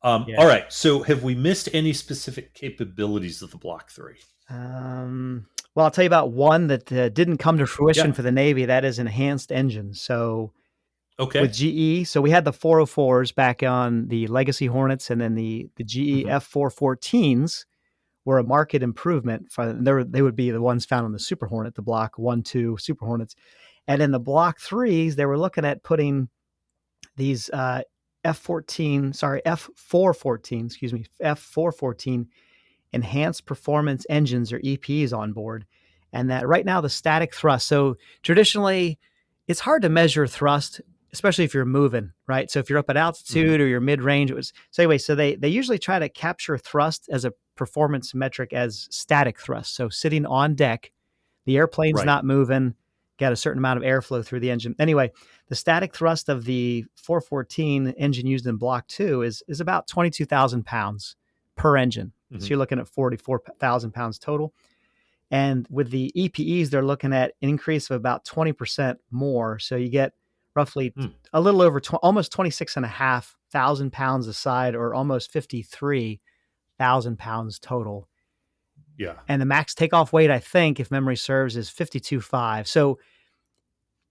Yeah. Yeah. All right. So have we missed any specific capabilities of the Block 3? Well, I'll tell you about one that didn't come to fruition Yeah. for the Navy. That is enhanced engines. So with Okay. GE, so we had the 404s back on the Legacy Hornets, and then the GE F414s were a market improvement. They would be the ones found on the Super Hornet, the Block 1, 2 Super Hornets. And in the Block 3s, they were looking at putting these F414, F414 enhanced performance engines, or EPs, on board. And that right now the static thrust. So traditionally, it's hard to measure thrust, especially if you're moving, right? So if you're up at altitude or you're mid-range, so they usually try to capture thrust as a performance metric as static thrust. So sitting on deck, the airplane's not moving, got a certain amount of airflow through the engine. Anyway, the static thrust of the 414 engine used in Block 2 is about 22,000 pounds per engine. So you're looking at 44,000 pounds total. And with the EPEs, they're looking at an increase of about 20% more. So you get roughly a little over almost 26,500 pounds a side, or almost 53,000 pounds total. Yeah. And the max takeoff weight, I think, if memory serves, is 52.5. So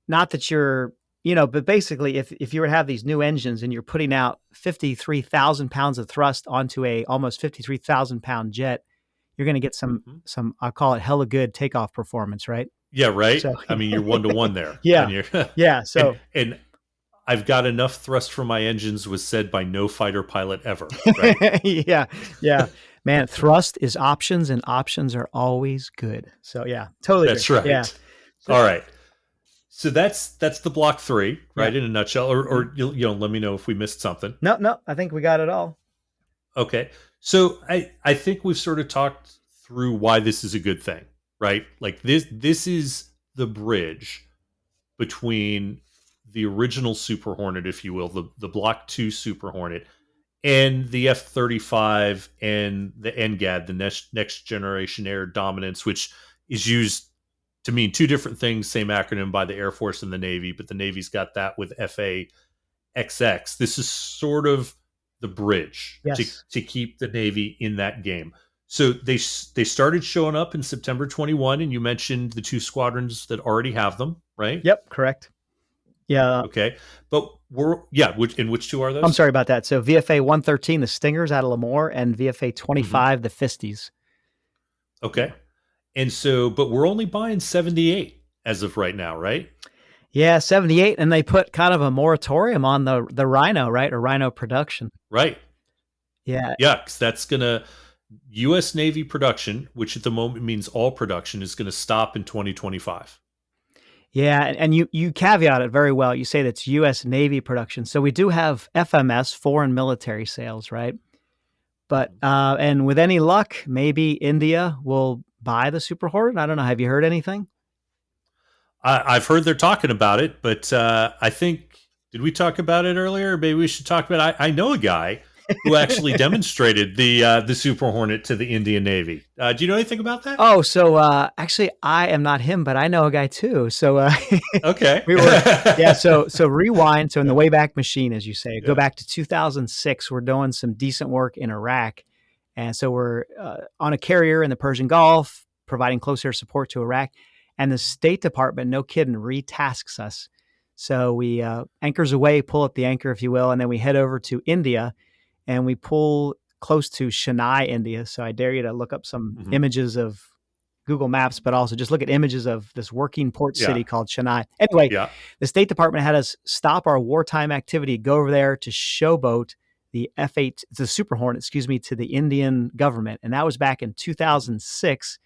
not that you're, but basically if you were to have these new engines and you're putting out 53,000 pounds of thrust onto a almost 53,000 pound jet, you're going to get some, I'll call it hella good takeoff performance, right? Yeah. Right. So, I mean, you're 1-to-1 there. Yeah. Yeah. So, and I've got enough thrust from my engines was said by no fighter pilot ever. Right? Yeah. Yeah. Man, thrust is options, and options are always good. So yeah, totally. That's right. Yeah. All right. So that's the Block 3, right? In a nutshell, or let me know if we missed something. No, I think we got it all. Okay. So I think we've sort of talked through why this is a good thing, right? Like this is the bridge between the original Super Hornet, if you will, the Block 2 Super Hornet, and the F-35 and the NGAD, the next generation air dominance, which is used to mean two different things, same acronym by the Air Force and the Navy, but the Navy's got that with FAXX. This is sort of the bridge to keep the Navy in that game. So they started showing up in September 21, and you mentioned the two squadrons that already have them, right? Yep, correct. Yeah. Okay. But which two are those? I'm sorry about that. So VFA 113, the Stingers out of Lemoore, and VFA 25, the Fisties. Okay. And so, but we're only buying 78 as of right now, right? Yeah, 78, and they put kind of a moratorium on the Rhino, right? Or Rhino production. Right. Yeah. Yeah, because that's going to, U.S. Navy production, which at the moment means all production, is going to stop in 2025. Yeah, and you caveat it very well. You say that's U.S. Navy production. So we do have FMS, foreign military sales, right? But, and with any luck, maybe India will buy the Super Hornet. I don't know. Have you heard anything? I've heard they're talking about it, but I think, did we talk about it earlier? Maybe we should talk about it. I know a guy who actually demonstrated the Super Hornet to the Indian Navy. Do you know anything about that? Oh, so actually, I am not him, but I know a guy too. So okay, So rewind. So in the Wayback Machine, as you say, go back to 2006. We're doing some decent work in Iraq, and so we're on a carrier in the Persian Gulf, providing close air support to Iraq, and the State Department, no kidding, retasks us. So we anchors away, pull up the anchor, if you will, and then we head over to India. And we pull close to Chennai, India. So I dare you to look up some images of Google Maps, but also just look at images of this working port city called Chennai. Anyway, the State Department had us stop our wartime activity, go over there to showboat the F-8, the Super Hornet, to the Indian government. And that was back in 2006.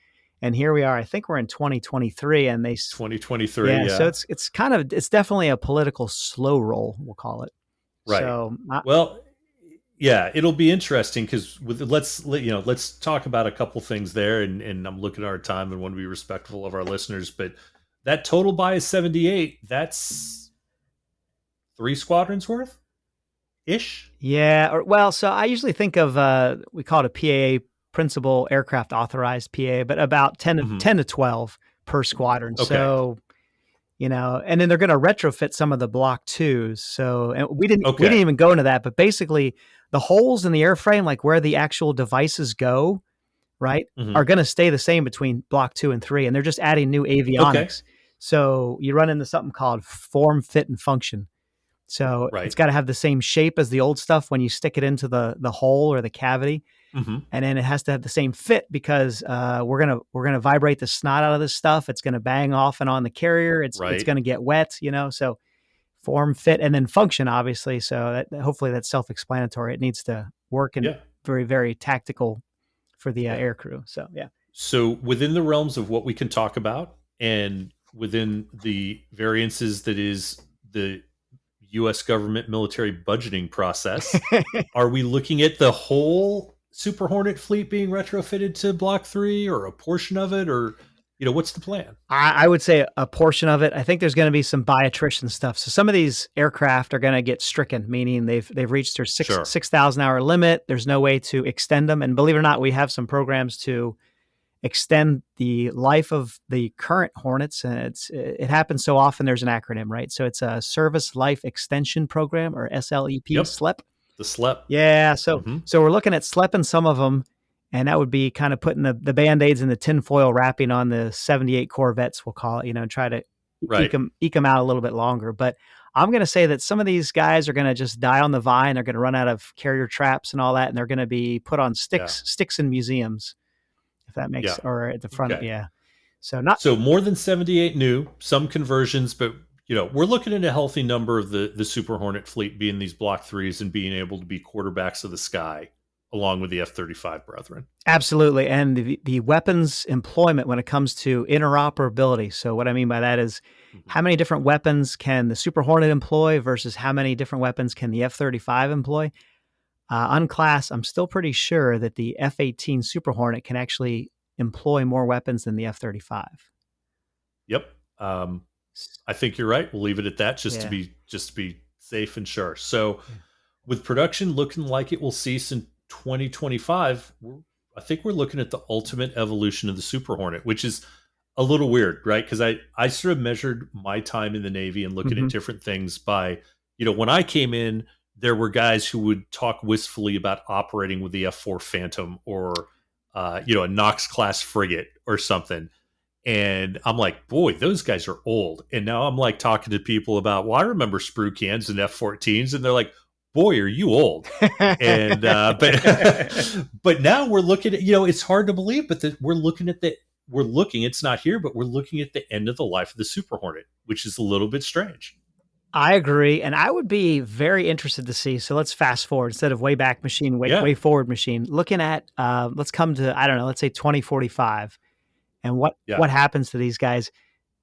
And here we are. I think we're in 2023, and 2023. Yeah. So it's definitely a political slow roll, we'll call it. Right. So yeah, it'll be interesting because let's talk about a couple things there, and I'm looking at our time and want to be respectful of our listeners. But that total buy is 78. That's 3 squadrons worth. ish. Yeah. Well, so I usually think of we call it a PAA, principal aircraft authorized PAA, but about 10 to 12 per squadron. Okay. So, and then they're going to retrofit some of the Block 2s. So, and we didn't Okay. even go into that, but basically the holes in the airframe, like where the actual devices go, right, are going to stay the same between Block 2 and 3, and they're just adding new Okay. avionics. So you run into something called form, fit, and function. So it's Right. got to have the same shape as the old stuff when you stick it into the hole or the cavity, Mm-hmm. and then it has to have the same fit because we're gonna vibrate the snot out of this stuff. It's gonna bang off and on the carrier. It's Right. gonna get wet, So form, fit, and then function, obviously. So that hopefully that's self-explanatory. It needs to work and Yeah. very very tactical for the Yeah. air crew. So yeah. So within the realms of what we can talk about, and within the variances that is the U.S. government military budgeting process, are we looking at the whole Super Hornet fleet being retrofitted to Block 3, or a portion of it, or what's the plan? I would say a portion of it. I think there's going to be some by attrition stuff. So some of these aircraft are going to get stricken, meaning they've reached their Sure. 6,000 hour limit. There's no way to extend them. And believe it or not, we have some programs to extend the life of the current Hornets. And it happens so often. There's an acronym, right? So it's a Service Life Extension Program, or SLEP, Yep. SLEP. The SLEP. Yeah. So Mm-hmm. so we're looking at SLEPing some of them, and that would be kind of putting the Band-Aids in the tinfoil wrapping on the 78 Corvettes, we'll call it, and try to Right. eke them out a little bit longer. But I'm going to say that some of these guys are going to just die on the vine. They're going to run out of carrier traps and all that, and they're going to be put on Yeah. sticks in museums, if that makes, Yeah. or at the front. Okay. Yeah. So not. So more than 78 new, some conversions, but we're looking at a healthy number of the Super Hornet fleet being these Block 3s and being able to be quarterbacks of the sky, along with the F-35 brethren. Absolutely. And the weapons employment when it comes to interoperability. So what I mean by that is how many different weapons can the Super Hornet employ versus how many different weapons can the F-35 employ? On class, I'm still pretty sure that the F-18 Super Hornet can actually employ more weapons than the F-35. Yep. I think you're right. We'll leave it at that, just to be safe and sure. So, with production looking like it will cease in 2025, I think we're looking at the ultimate evolution of the Super Hornet, which is a little weird, right? Because I sort of measured my time in the Navy and looking at different things by, when I came in, there were guys who would talk wistfully about operating with the F4 Phantom, or a Knox class frigate or something. And I'm like, boy, those guys are old. And now I'm like talking to people about, well, I remember sprue cans and F-14s, and they're like, boy, are you old? And but now we're looking at, it's hard to believe, but it's not here, but we're looking at the end of the life of the Super Hornet, which is a little bit strange. I agree, and I would be very interested to see. So let's fast forward instead of way back machine, way forward machine. Looking at, let's come to, I don't know, let's say 2045. And what happens to these guys?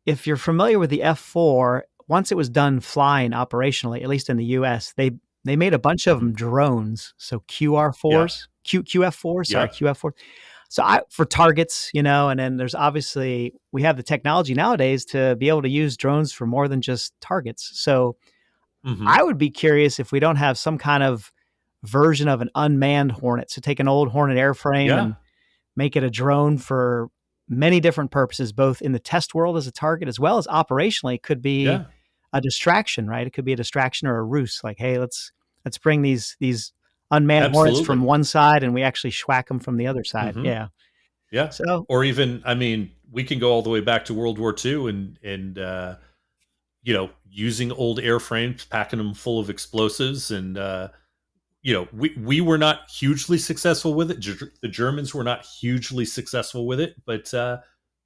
If you're familiar with the F4, once it was done flying operationally, at least in the US, they made a bunch of them drones. So QR4s, QF4s, sorry, QF4. So for targets, and then there's obviously, we have the technology nowadays to be able to use drones for more than just targets. So I would be curious if we don't have some kind of version of an unmanned Hornet. So take an old Hornet airframe and make it a drone for many different purposes, both in the test world as a target, as well as operationally. It could be a distraction, right? It could be a distraction or a ruse. Like, hey, let's bring these unmanned Hornets from one side, and we actually schwack them from the other side. Yeah. So, or even, I mean, we can go all the way back to World War II and using old airframes, packing them full of explosives, and we were not hugely successful with it. The Germans were not hugely successful with it, but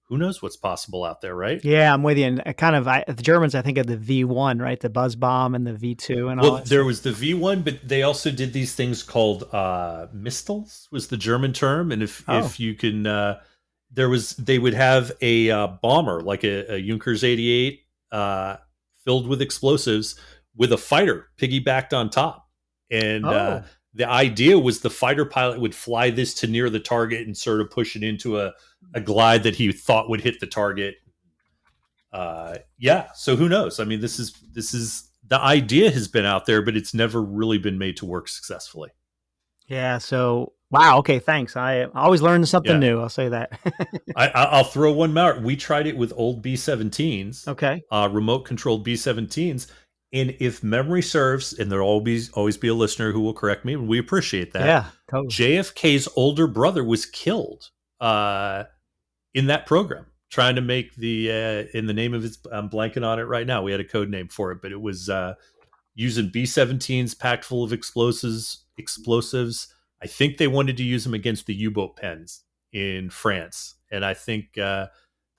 who knows what's possible out there, right? Yeah, I'm with you. And the Germans, I think of the V1, right? The buzz bomb and the V2 and all that. Well, there was the V1, but they also did these things called Mistals, was the German term. And if you can, they would have a bomber, like a Junkers 88, filled with explosives, with a fighter piggybacked on top. And the idea was the fighter pilot would fly this to near the target and sort of push it into a glide that he thought would hit the target. So who knows? I mean, this is the idea has been out there, but it's never really been made to work successfully. Yeah. So, wow. Okay. Thanks. I always learn something new. I'll say that. I'll throw one more. We tried it with old B-17s. Okay. Remote controlled B-17s. And if memory serves, and there'll always be a listener who will correct me, and we appreciate that. Yeah, totally. JFK's older brother was killed in that program, trying to make in the name of his, I'm blanking on it right now. We had a code name for it, but it was using B-17s packed full of explosives. I think they wanted to use them against the U-boat pens in France. And I think the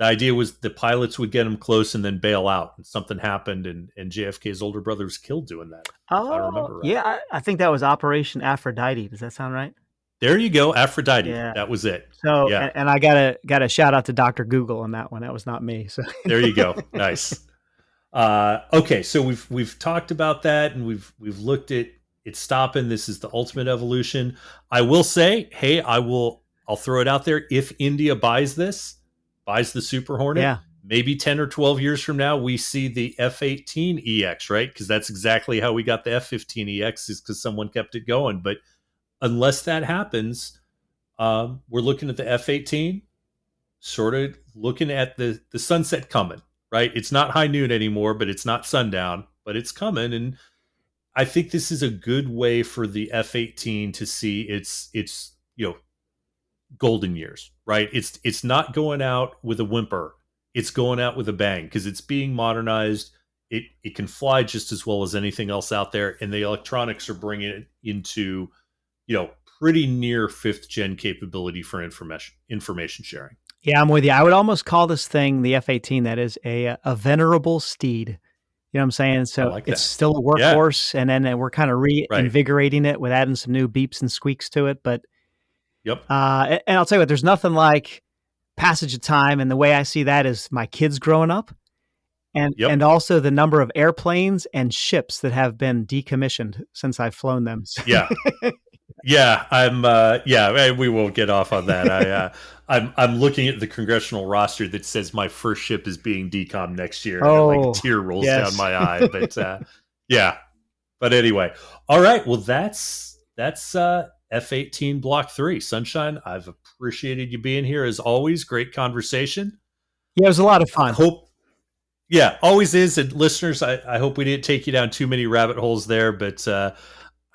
idea was the pilots would get them close and then bail out. And something happened, and JFK's older brother was killed doing that. Oh, if I remember right. Yeah, I think that was Operation Aphrodite. Does that sound right? There you go, Aphrodite. Yeah. That was it. So, yeah. and I got a shout out to Dr. Google on that one. That was not me. So there you go. Nice. Okay, so we've talked about that, and we've looked at it stopping. This is the ultimate evolution. I will say, hey, I'll throw it out there. If India buys the Super Hornet, maybe 10 or 12 years from now, we see the F-18EX, right? Because that's exactly how we got the F-15EX, is because someone kept it going. But unless that happens, we're looking at the F-18, sort of looking at the sunset coming, right? It's not high noon anymore, but it's not sundown, but it's coming. And I think this is a good way for the F-18 to see its golden years, right? It's not going out with a whimper. It's going out with a bang because it's being modernized. It can fly just as well as anything else out there, and the electronics are bringing it into, pretty near 5th gen capability for information sharing. Yeah, I'm with you. I would almost call this thing, the F-18, that is a venerable steed. You know what I'm saying? So like it's still a workhorse, and then we're kind of reinvigorating it with adding some new beeps and squeaks to it. But yep. And I'll tell you what, there's nothing like passage of time, and the way I see that is my kids growing up, and also the number of airplanes and ships that have been decommissioned since I've flown them. Yeah. We won't get off on that. I'm looking at the congressional roster that says my first ship is being decommed next year. And like a tear rolls down my eye. But But anyway, all right. Well, that's F-18 Block 3. Sunshine, I've appreciated you being here as always. Great conversation. Yeah, it was a lot of fun. Always is. And listeners, I hope we didn't take you down too many rabbit holes there, but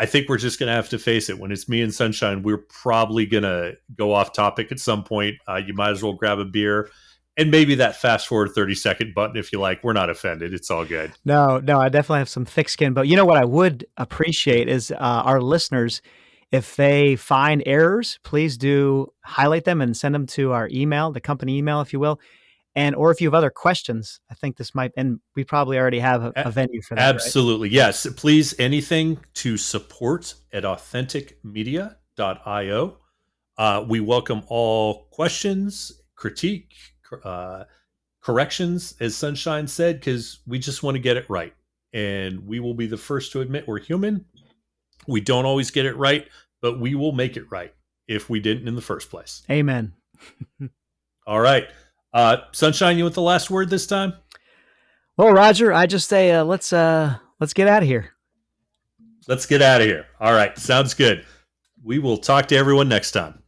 I think we're just going to have to face it. When it's me and Sunshine, we're probably going to go off topic at some point. You might as well grab a beer and maybe that fast forward 30-second button if you like. We're not offended. It's all good. No, I definitely have some thick skin. But you know what I would appreciate is our listeners, if they find errors, please do highlight them and send them to our email, the company email, if you will. Or if you have other questions, I think this might, and we probably already have a venue for that. Absolutely. Right? Yes. Please, anything to support@authenticmedia.io. We welcome all questions, critique, corrections, as Sunshine said, because we just want to get it right. And we will be the first to admit we're human. We don't always get it right, but we will make it right if we didn't in the first place. Amen. All right. Sunshine, you want the last word this time? Well, Roger, I just say let's get out of here. Let's get out of here. All right, sounds good. We will talk to everyone next time.